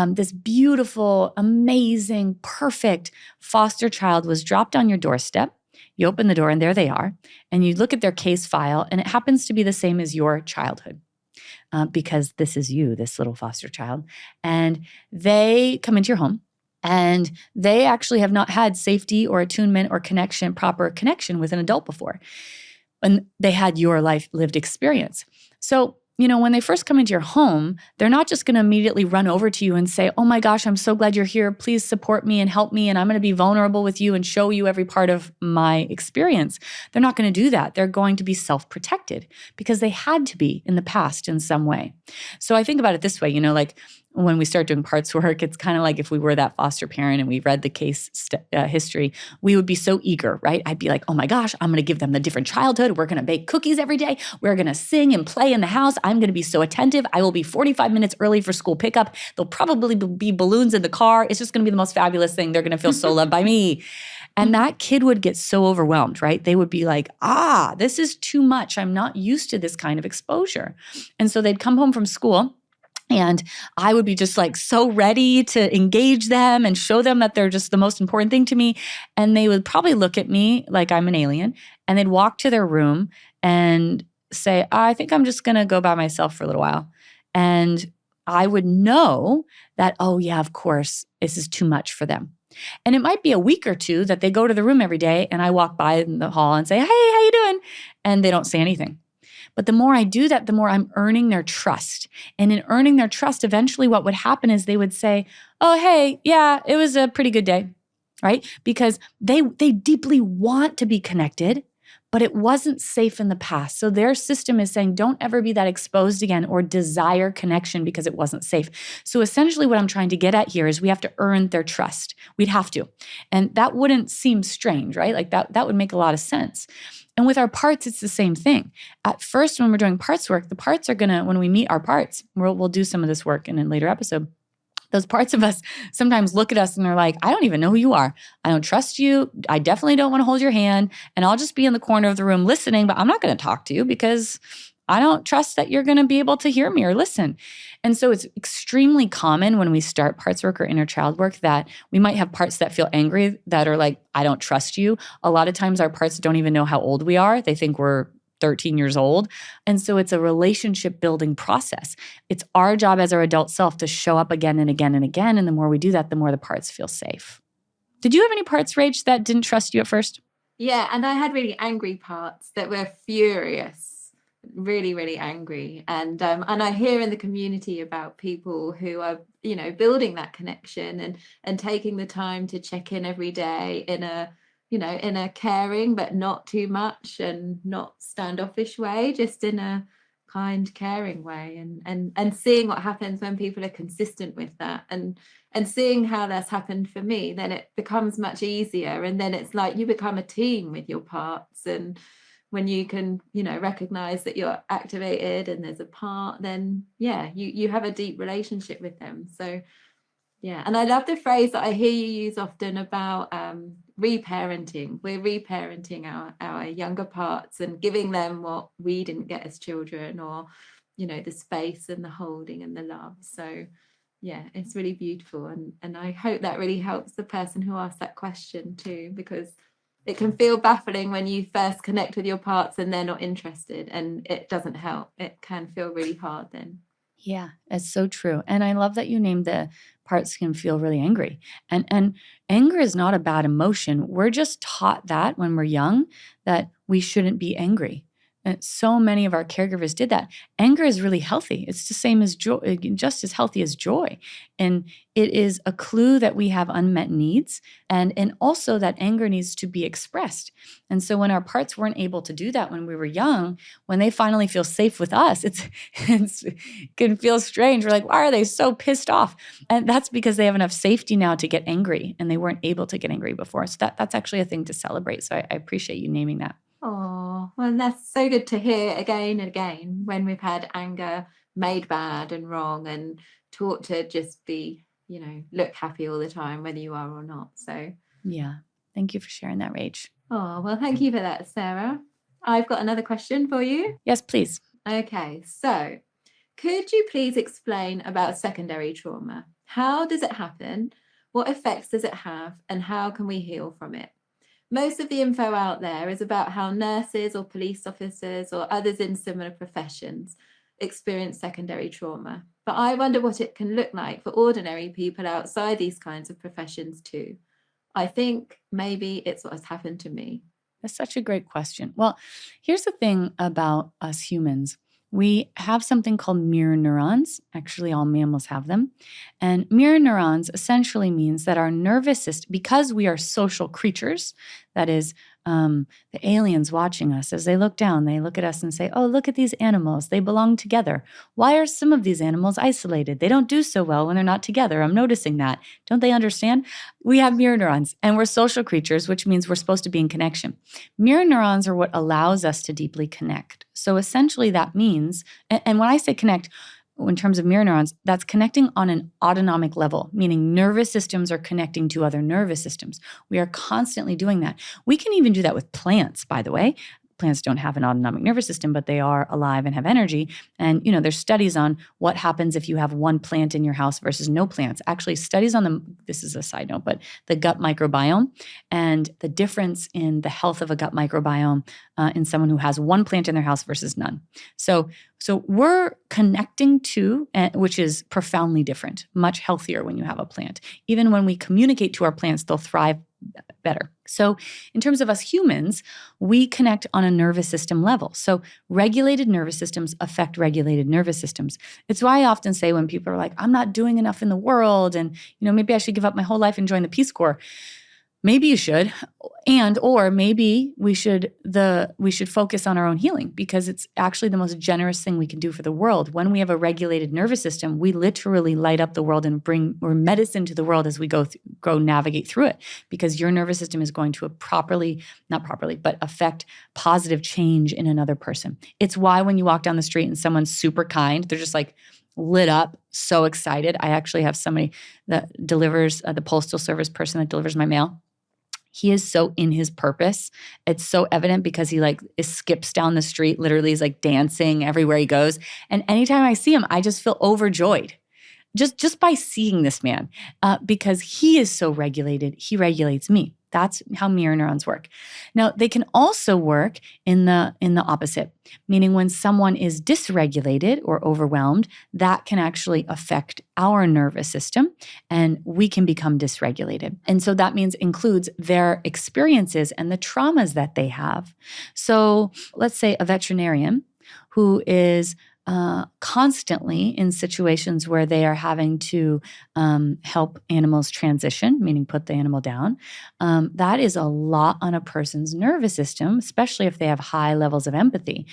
this beautiful, amazing, perfect foster child was dropped on your doorstep. You open the door and there they are, and you look at their case file, and it happens to be the same as your childhood because this is you, this little foster child. And they come into your home, and they actually have not had safety or attunement or proper connection with an adult before. And they had your lived experience. So, when they first come into your home, they're not just going to immediately run over to you and say, oh my gosh, I'm so glad you're here. Please support me and help me. And I'm going to be vulnerable with you and show you every part of my experience. They're not going to do that. They're going to be self-protected because they had to be in the past in some way. So I think about it this way, like when we start doing parts work, it's kind of like if we were that foster parent and we read the case history, we would be so eager, right? I'd be like, oh my gosh, I'm going to give them the different childhood. We're going to bake cookies every day. We're going to sing and play in the house. I'm going to be so attentive. I will be 45 minutes early for school pickup. There'll probably be balloons in the car. It's just going to be the most fabulous thing. They're going to feel so loved by me. And that kid would get so overwhelmed, right? They would be like, this is too much. I'm not used to this kind of exposure. And so they'd come home from school, and I would be just like so ready to engage them and show them that they're just the most important thing to me. And they would probably look at me like I'm an alien, and they'd walk to their room and say, I think I'm just going to go by myself for a little while. And I would know that, oh yeah, of course, this is too much for them. And it might be a week or two that they go to the room every day, and I walk by in the hall and say, hey, how you doing? And they don't say anything. But the more I do that, the more I'm earning their trust. And in earning their trust, eventually what would happen is they would say, oh, hey, yeah, it was a pretty good day, right? Because they deeply want to be connected, but it wasn't safe in the past. So their system is saying, don't ever be that exposed again or desire connection because it wasn't safe. So essentially what I'm trying to get at here is we have to earn their trust. We'd have to. And that wouldn't seem strange, right? Like that would make a lot of sense. And with our parts, it's the same thing. At first, when we're doing parts work, the parts are going to, when we meet our parts, we'll do some of this work in a later episode. Those parts of us sometimes look at us and they're like, I don't even know who you are. I don't trust you. I definitely don't want to hold your hand. And I'll just be in the corner of the room listening, but I'm not going to talk to you because I don't trust that you're going to be able to hear me or listen. And so it's extremely common when we start parts work or inner child work that we might have parts that feel angry, that are like, I don't trust you. A lot of times our parts don't even know how old we are. They think we're 13 years old. And so it's a relationship building process. It's our job as our adult self to show up again and again and again. And the more we do that, the more the parts feel safe. Did you have any parts, Rach, that didn't trust you at first? Yeah, and I had really angry parts that were furious. Really, really angry. And I hear in the community about people who are, building that connection and taking the time to check in every day in a caring but not too much and not standoffish way, just in a kind, caring way, and seeing what happens when people are consistent with that and seeing how that's happened for me. Then it becomes much easier, and then it's like you become a team with your parts. And when you can, recognize that you're activated and there's a part, then you have a deep relationship with them. So and I love the phrase that I hear you use often about reparenting. We're reparenting our younger parts and giving them what we didn't get as children, or the space and the holding and the love. So it's really beautiful, and I hope that really helps the person who asked that question too, because it can feel baffling when you first connect with your parts and they're not interested, and it doesn't help. It can feel really hard then. Yeah, it's so true. And I love that you named the parts can feel really angry. And anger is not a bad emotion. We're just taught that when we're young, that we shouldn't be angry. And so many of our caregivers did that. Anger is really healthy. It's the same as joy, just as healthy as joy. And it is a clue that we have unmet needs and also that anger needs to be expressed. And so when our parts weren't able to do that when we were young, when they finally feel safe with us, it can feel strange. We're like, why are they so pissed off? And that's because they have enough safety now to get angry and they weren't able to get angry before. So that's actually a thing to celebrate. So I appreciate you naming that. Oh, well, that's so good to hear again and again when we've had anger made bad and wrong and taught to just be, look happy all the time, whether you are or not. So, yeah. Thank you for sharing that, Rach. Oh, well, thank you for that, Sarah. I've got another question for you. Yes, please. Okay, so could you please explain about secondary trauma? How does it happen? What effects does it have? And how can we heal from it? Most of the info out there is about how nurses or police officers or others in similar professions experience secondary trauma. But I wonder what it can look like for ordinary people outside these kinds of professions too. I think maybe it's what has happened to me. That's such a great question. Well, here's the thing about us humans. We have something called mirror neurons. Actually, all mammals have them. And mirror neurons essentially means that our nervous system, because we are social creatures, that is, the aliens watching us, as they look down, they look at us and say, oh, look at these animals. They belong together. Why are some of these animals isolated? They don't do so well when they're not together. I'm noticing that. Don't they understand? We have mirror neurons and we're social creatures, which means we're supposed to be in connection. Mirror neurons are what allows us to deeply connect. So essentially that means, and when I say connect, in terms of mirror neurons, that's connecting on an autonomic level, meaning nervous systems are connecting to other nervous systems. We are constantly doing that. We can even do that with plants, by the way. Plants don't have an autonomic nervous system, but they are alive and have energy. And, there's studies on what happens if you have one plant in your house versus no plants. Actually, studies on this is a side note, but the gut microbiome and the difference in the health of a gut microbiome in someone who has one plant in their house versus none. So we're connecting to, which is profoundly different, much healthier when you have a plant. Even when we communicate to our plants, they'll thrive better. So in terms of us humans, we connect on a nervous system level. So regulated nervous systems affect regulated nervous systems. It's why I often say when people are like, I'm not doing enough in the world and, maybe I should give up my whole life and join the Peace Corps. Maybe you should, or maybe we should focus on our own healing because it's actually the most generous thing we can do for the world. When we have a regulated nervous system, we literally light up the world and bring medicine to the world as we go navigate through it because your nervous system is going to affect positive change in another person. It's why when you walk down the street and someone's super kind, they're just like lit up, so excited. I actually have somebody that delivers, the postal service person that delivers my mail. He is so in his purpose. It's so evident because he skips down the street, literally is like dancing everywhere he goes. And anytime I see him, I just feel overjoyed. Just by seeing this man, because he is so regulated, he regulates me. That's how mirror neurons work. Now, they can also work in the opposite, meaning when someone is dysregulated or overwhelmed, that can actually affect our nervous system and we can become dysregulated. And so that includes their experiences and the traumas that they have. So let's say a veterinarian who is constantly in situations where they are having to help animals transition, meaning put the animal down. That is a lot on a person's nervous system, especially if they have high levels of empathy.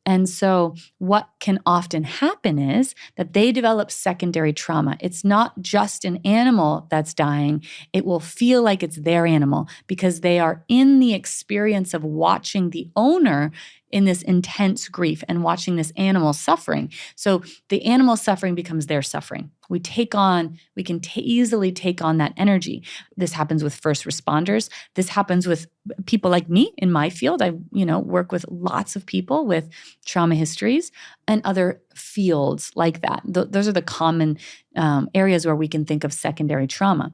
And so what can often happen is that they develop secondary trauma. It's not just an animal that's dying. It will feel like it's their animal because they are in the experience of watching the owner in this intense grief and watching this animal suffering. So the animal suffering becomes their suffering. We can easily take on that energy. This happens with first responders. This happens with people like me in my field. I, work with lots of people with trauma histories and other fields like that. Those are the common areas where we can think of secondary trauma.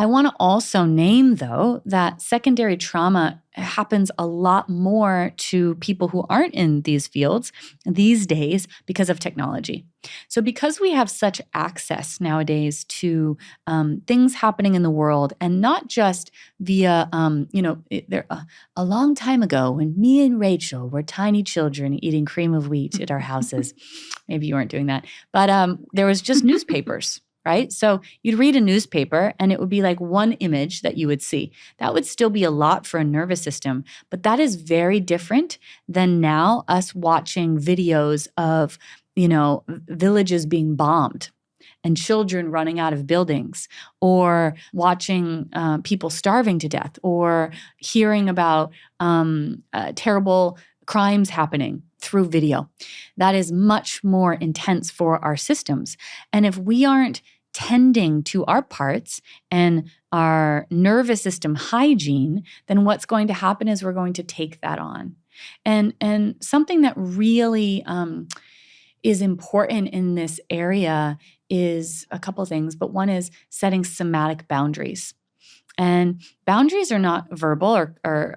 I want to also name, though, that secondary trauma happens a lot more to people who aren't in these fields these days because of technology. So because we have such access nowadays to things happening in the world, and not just via, a long time ago when me and Rachel were tiny children eating cream of wheat at our houses, maybe you weren't doing that, but there was just newspapers. Right? So you'd read a newspaper and it would be like one image that you would see. That would still be a lot for a nervous system, but that is very different than now us watching videos of, villages being bombed and children running out of buildings, or watching people starving to death, or hearing about terrible crimes happening through video. That is much more intense for our systems. And if we aren't tending to our parts and our nervous system hygiene, then what's going to happen is we're going to take that on. And something that really is important in this area is a couple things, but one is setting somatic boundaries. And boundaries are not verbal, or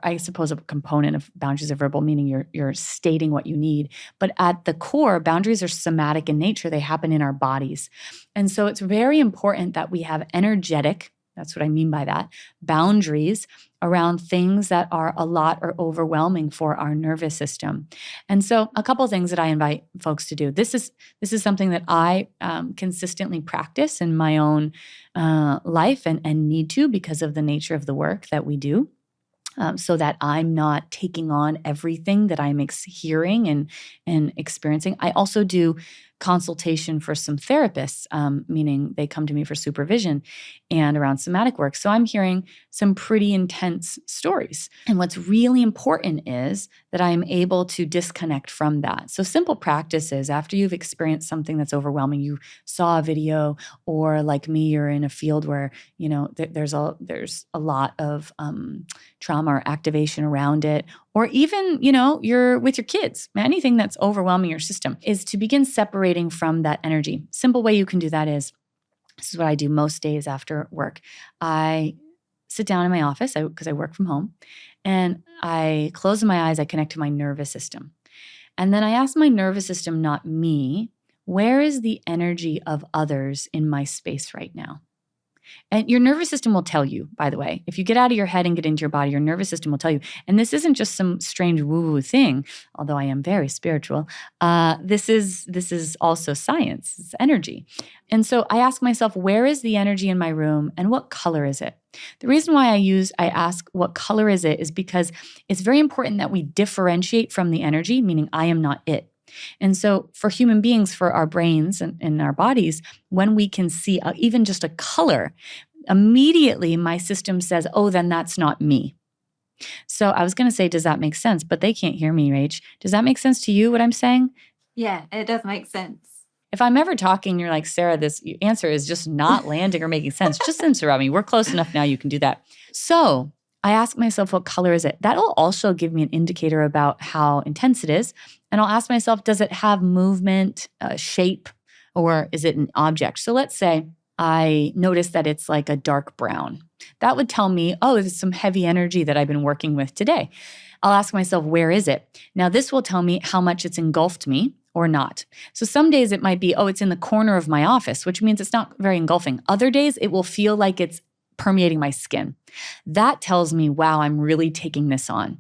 I suppose a component of boundaries are verbal, meaning you're stating what you need. But at the core, boundaries are somatic in nature. They happen in our bodies. And so it's very important that we have energetic, that's what I mean by that, boundaries around things that are a lot or overwhelming for our nervous system. And so a couple of things that I invite folks to do. This is something that I consistently practice in my own life and need to, because of the nature of the work that we do. So that I'm not taking on everything that I'm hearing and experiencing. I also do consultation for some therapists, meaning they come to me for supervision and around somatic work. So I'm hearing some pretty intense stories. And what's really important is that I'm able to disconnect from that. So simple practices, after you've experienced something that's overwhelming, you saw a video, or like me, you're in a field where, there's a lot of trauma or activation around it, or even, you're with your kids, anything that's overwhelming your system, is to begin separating from that energy. Simple way you can do that is, this is what I do most days after work. I sit down in my office, because I work from home, and I close my eyes, I connect to my nervous system. And then I ask my nervous system, not me, where is the energy of others in my space right now? And your nervous system will tell you, by the way. If you get out of your head and get into your body, your nervous system will tell you. And this isn't just some strange woo-woo thing, although I am very spiritual. This is also science. It's energy. And so I ask myself, where is the energy in my room and what color is it? The reason why I ask what color is it is because it's very important that we differentiate from the energy, meaning I am not it. And so for human beings, for our brains and our bodies, when we can see even just a color, immediately my system says, oh, then that's not me. So I was going to say, does that make sense? But they can't hear me, Rach. Does that make sense to you, what I'm saying? Yeah, it does make sense. If I'm ever talking, you're like, Sarah, this answer is just not landing or making sense, just interrupt me. We're close enough now, you can do that. So I ask myself, what color is it? That'll also give me an indicator about how intense it is. And I'll ask myself, does it have movement, shape, or is it an object? So let's say I notice that it's like a dark brown. That would tell me, oh, there's some heavy energy that I've been working with today. I'll ask myself, where is it? Now, this will tell me how much it's engulfed me or not. So some days it might be, oh, it's in the corner of my office, which means it's not very engulfing. Other days it will feel like it's permeating my skin. That tells me, wow, I'm really taking this on.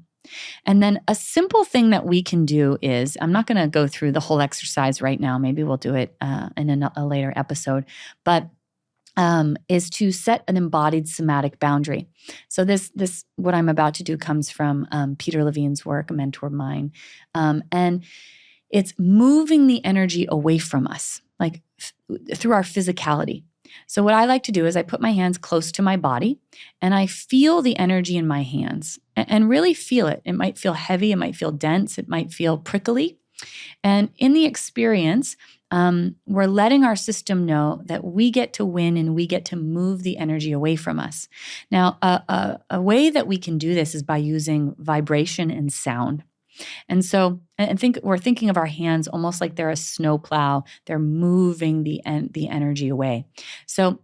And then a simple thing that we can do is, I'm not going to go through the whole exercise right now. Maybe we'll do it in a later episode, but is to set an embodied somatic boundary. So this what I'm about to do comes from Peter Levine's work, a mentor of mine. And it's moving the energy away from us, like through our physicality. So what I like to do is I put my hands close to my body and I feel the energy in my hands and really feel it. It might feel heavy, it might feel dense, it might feel prickly. And in the experience, we're letting our system know that we get to win and we get to move the energy away from us. Now, a way that we can do this is by using vibration and sound. And so we're thinking of our hands almost like they're a snowplow. They're moving the energy away. So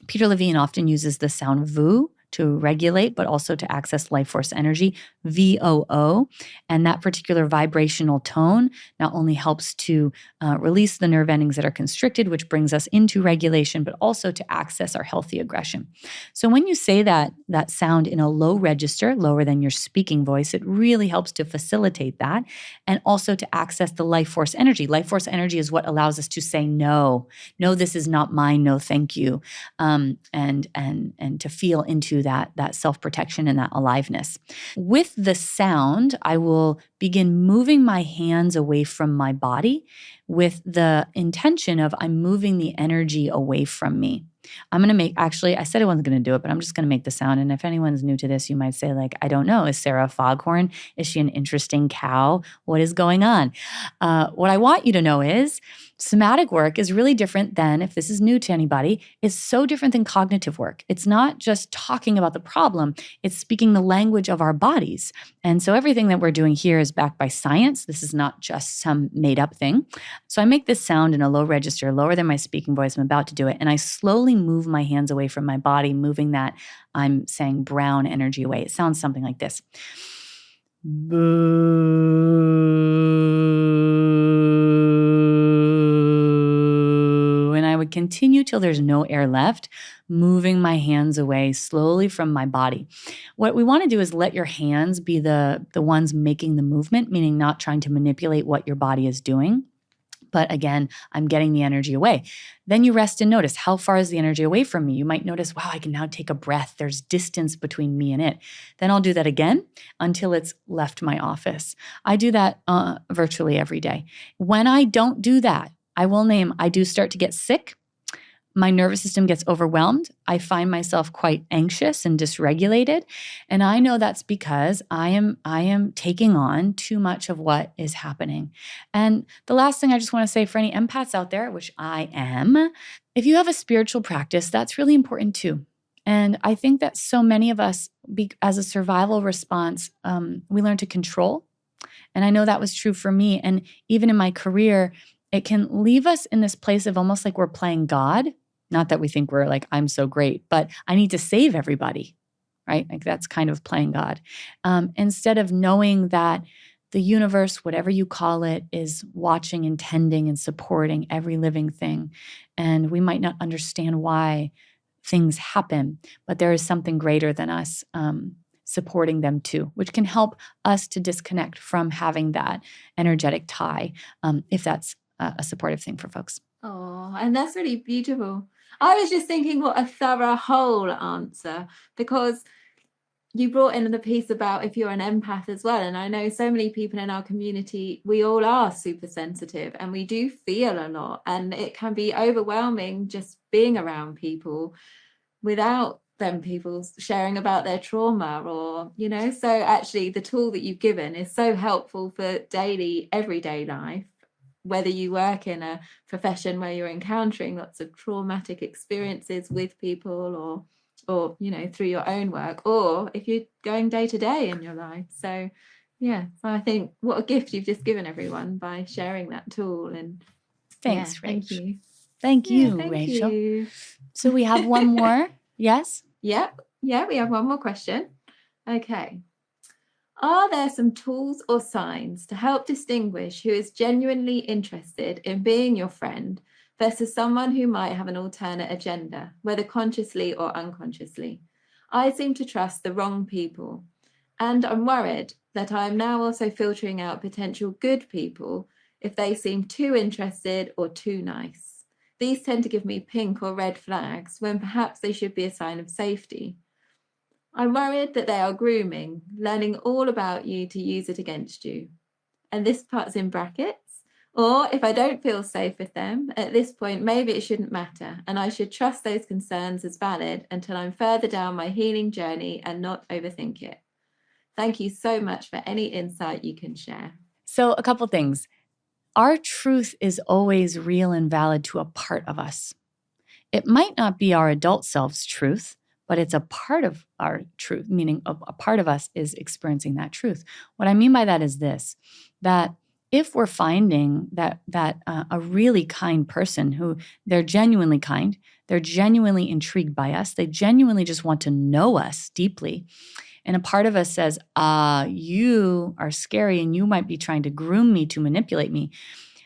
Peter Levine often uses the sound VOO to regulate, but also to access life force energy, VOO. And that particular vibrational tone not only helps to release the nerve endings that are constricted, which brings us into regulation, but also to access our healthy aggression. So when you say that sound in a low register, lower than your speaking voice, it really helps to facilitate that and also to access the life force energy. Life force energy is what allows us to say no. No, this is not mine. No, thank you. And to feel into that self-protection and that aliveness. With the sound, I will begin moving my hands away from my body with the intention of I'm moving the energy away from me. I'm going to make, actually, I said I wasn't going to do it, but I'm just going to make the sound. And if anyone's new to this, you might say, like, I don't know, is Sarah a foghorn? Is she an interesting cow? What is going on? What I want you to know is somatic work is really different than, if this is new to anybody, is so different than cognitive work. It's not just talking about the problem, it's speaking the language of our bodies. And so everything that we're doing here is backed by science. This is not just some made up thing. So I make this sound in a low register, lower than my speaking voice. I'm about to do it. And I slowly move my hands away from my body, moving that, I'm saying, brown energy away. It sounds something like this. And I would continue till there's no air left, moving my hands away slowly from my body. What we want to do is let your hands be the ones making the movement, meaning not trying to manipulate what your body is doing. But again, I'm getting the energy away. Then you rest and notice, how far is the energy away from me? You might notice, wow, I can now take a breath. There's distance between me and it. Then I'll do that again until it's left my office. I do that virtually every day. When I don't do that, I do start to get sick. My nervous system gets overwhelmed. I find myself quite anxious and dysregulated. And I know that's because I am taking on too much of what is happening. And the last thing I just want to say for any empaths out there, which I am, if you have a spiritual practice, that's really important too. And I think that so many of us, as a survival response, we learn to control. And I know that was true for me. And even in my career, it can leave us in this place of almost like we're playing God. Not that we think we're like, I'm so great, but I need to save everybody, right? Like that's kind of playing God. Instead of knowing that the universe, whatever you call it, is watching and tending and supporting every living thing. And we might not understand why things happen, but there is something greater than us supporting them too, which can help us to disconnect from having that energetic tie, if that's a supportive thing for folks. Oh, and that's really beautiful. I was just thinking what a thorough whole answer, because you brought in the piece about if you're an empath as well. And I know so many people in our community, we all are super sensitive and we do feel a lot. And it can be overwhelming just being around people without them people sharing about their trauma or, so actually the tool that you've given is so helpful for daily, everyday life. Whether you work in a profession where you're encountering lots of traumatic experiences with people or through your own work, or if you're going day to day in your life. So I think what a gift you've just given everyone by sharing that tool. And thanks, Rach. Thank you. Thank you, Rachel. You. So we have one more. Yes? Yep. Yeah, we have one more question. Okay. Are there some tools or signs to help distinguish who is genuinely interested in being your friend versus someone who might have an alternate agenda, whether consciously or unconsciously? I seem to trust the wrong people, and I'm worried that I am now also filtering out potential good people if they seem too interested or too nice. These tend to give me pink or red flags when perhaps they should be a sign of safety. I'm worried that they are grooming, learning all about you to use it against you. And this part's in brackets. Or if I don't feel safe with them, at this point, maybe it shouldn't matter. And I should trust those concerns as valid until I'm further down my healing journey and not overthink it. Thank you so much for any insight you can share. So a couple things. Our truth is always real and valid to a part of us. It might not be our adult self's truth, but it's a part of our truth, meaning a part of us is experiencing that truth. What I mean by that is this, that if we're finding that a really kind person who they're genuinely kind, They're genuinely intrigued by us. They genuinely just want to know us deeply. And a part of us says, you are scary and you might be trying to groom me to manipulate me.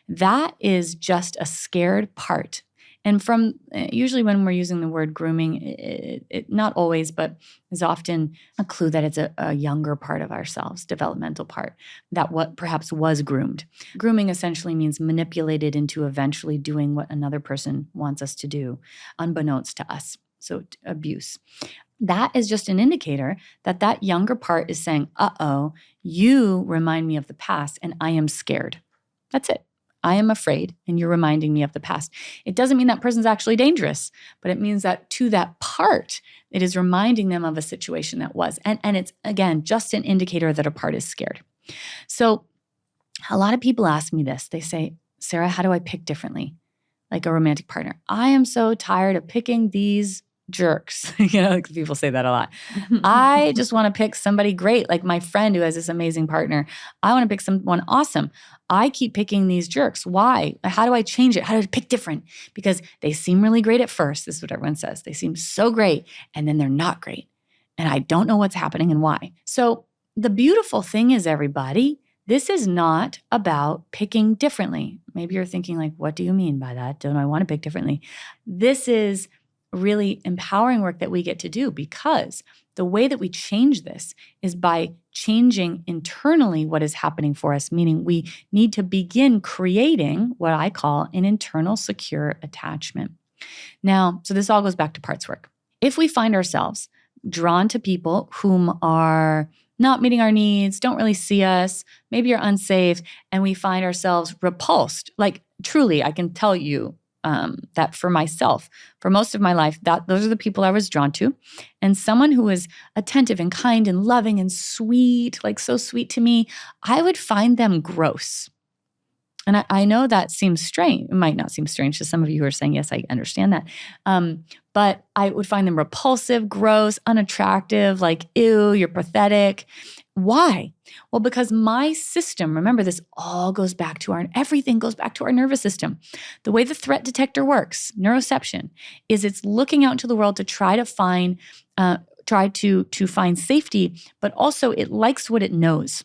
That is just a scared part. And from usually when we're using the word grooming, it not always, but is often a clue that it's a younger part of ourselves, developmental part, that what perhaps was groomed. Grooming essentially means manipulated into eventually doing what another person wants us to do, unbeknownst to us. So abuse. That is just an indicator that that younger part is saying, you remind me of the past and I am scared. That's it. I am afraid, and you're reminding me of the past. It doesn't mean that person's actually dangerous, but it means that to that part, it is reminding them of a situation that was. And it's, again, just an indicator that a part is scared. So a lot of people ask me this. They say, Sarah, how do I pick differently? Like a romantic partner. I am so tired of picking these jerks. People say that a lot. I just want to pick somebody great, like my friend who has this amazing partner. I want to pick someone awesome. I keep picking these jerks. Why? How do I change it? How do I pick different? Because they seem really great at first. This is what everyone says. They seem so great, and then they're not great. And I don't know what's happening and why. So the beautiful thing is, everybody, this is not about picking differently. Maybe you're thinking like, what do you mean by that? Don't I want to pick differently? This is really empowering work that we get to do, because the way that we change this is by changing internally what is happening for us, meaning we need to begin creating what I call an internal secure attachment. Now, so this all goes back to parts work. If we find ourselves drawn to people whom are not meeting our needs, don't really see us, maybe you're unsafe, and we find ourselves repulsed, like truly, I can tell you, that for myself, for most of my life, those are the people I was drawn to. And someone who was attentive and kind and loving and sweet, like so sweet to me, I would find them gross. And I know that seems strange. It might not seem strange to some of you who are saying, yes, I understand that. But I would find them repulsive, gross, unattractive, like, ew, you're pathetic. Why? Well, because my system, remember, this all goes back to everything goes back to our nervous system. The way the threat detector works, neuroception, is it's looking out into the world to try to find, find safety, but also it likes what it knows.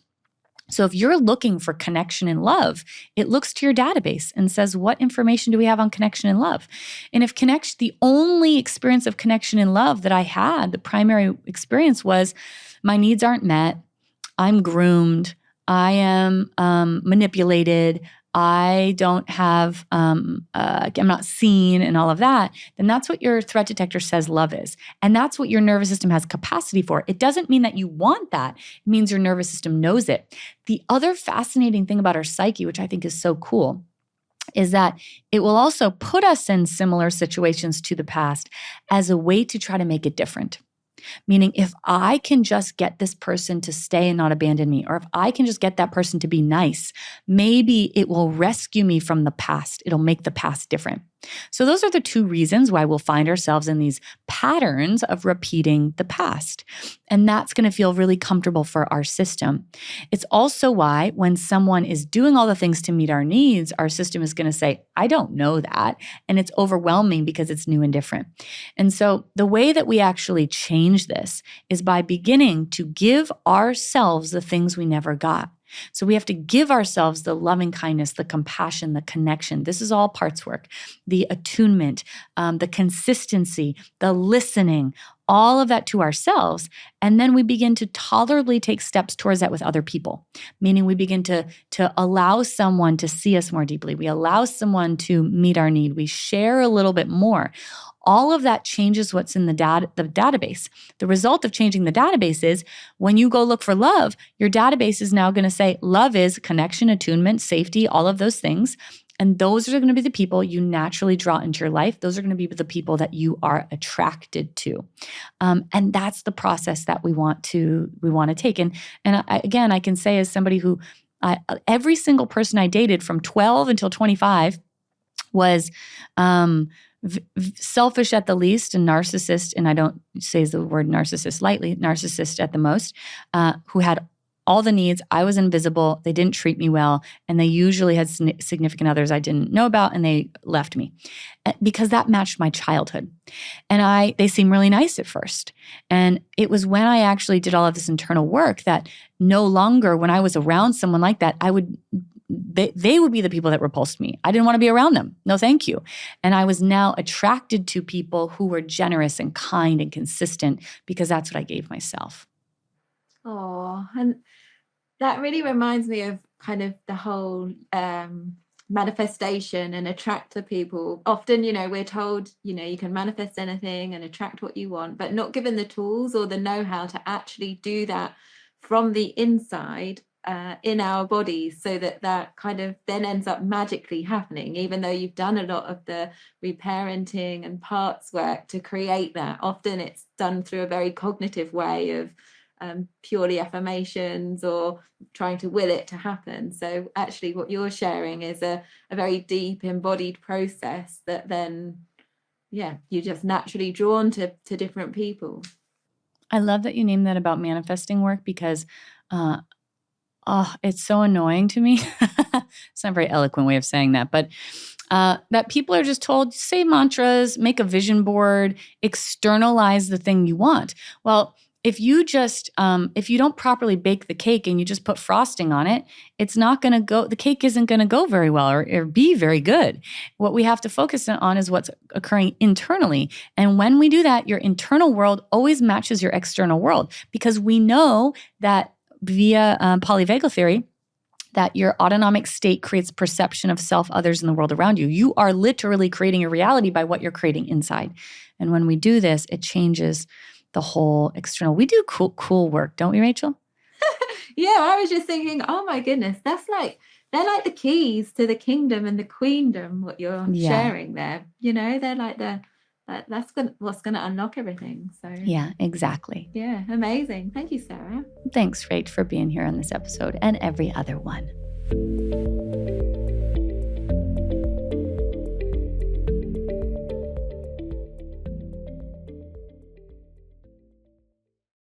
So if you're looking for connection and love, it looks to your database and says, what information do we have on connection and love? And if the only experience of connection and love that I had, the primary experience was my needs aren't met, I'm groomed, I am manipulated, I don't have, I'm not seen and all of that, then that's what your threat detector says love is. And that's what your nervous system has capacity for. It doesn't mean that you want that. It means your nervous system knows it. The other fascinating thing about our psyche, which I think is so cool, is that it will also put us in similar situations to the past as a way to try to make it different. Meaning, if I can just get this person to stay and not abandon me, or if I can just get that person to be nice, maybe it will rescue me from the past. It'll make the past different. So those are the two reasons why we'll find ourselves in these patterns of repeating the past. And that's going to feel really comfortable for our system. It's also why when someone is doing all the things to meet our needs, our system is going to say, I don't know that. And it's overwhelming because it's new and different. And so the way that we actually change this is by beginning to give ourselves the things we never got. So we have to give ourselves the loving kindness, the compassion, the connection. This is all parts work. The attunement, the consistency, the listening, all of that to ourselves. And then we begin to tolerably take steps towards that with other people, meaning we begin to allow someone to see us more deeply. We allow someone to meet our need. We share a little bit more. All of that changes what's in the database. The result of changing the database is when you go look for love, your database is now going to say love is connection, attunement, safety, all of those things. And those are going to be the people you naturally draw into your life. Those are going to be the people that you are attracted to. And that's the process that we want to take. And I can say as somebody who, every single person I dated from 12 until 25 was selfish at the least and narcissist, and I don't say the word narcissist lightly, narcissist at the most, who had all the needs. I was invisible. They didn't treat me well. And they usually had significant others I didn't know about, and they left me because that matched my childhood. And they seemed really nice at first. And it was when I actually did all of this internal work that no longer, when I was around someone like that, they would be the people that repulsed me. I didn't want to be around them. No, thank you. And I was now attracted to people who were generous and kind and consistent because that's what I gave myself. Oh, and that really reminds me of kind of the whole manifestation and attract the people. Often, we're told, you can manifest anything and attract what you want, but not given the tools or the know-how to actually do that from the inside in our bodies, so that kind of then ends up magically happening, even though you've done a lot of the reparenting and parts work to create that. Often it's done through a very cognitive way of purely affirmations or trying to will it to happen. So actually what you're sharing is a very deep embodied process that then, you're just naturally drawn to different people. I love that you named that about manifesting work because it's so annoying to me. It's not a very eloquent way of saying that, but that people are just told, say mantras, make a vision board, externalize the thing you want. Well, if you don't properly bake the cake and you just put frosting on it, it's not going to go, the cake isn't going to go very well or be very good. What we have to focus on is what's occurring internally. And when we do that, your internal world always matches your external world, because we know that via Polyvagal Theory, that your autonomic state creates perception of self, others, and the world around you. You are literally creating your reality by what you're creating inside. And when we do this, it changes the whole external. We do cool work, don't we, Rachel? Yeah, I was just thinking, oh my goodness, they're like the keys to the kingdom and the queendom, what you're sharing there. They're like that's what's going to unlock everything. So yeah, exactly. Yeah, amazing. Thank you, Sarah. Thanks, Rach, for being here on this episode and every other one.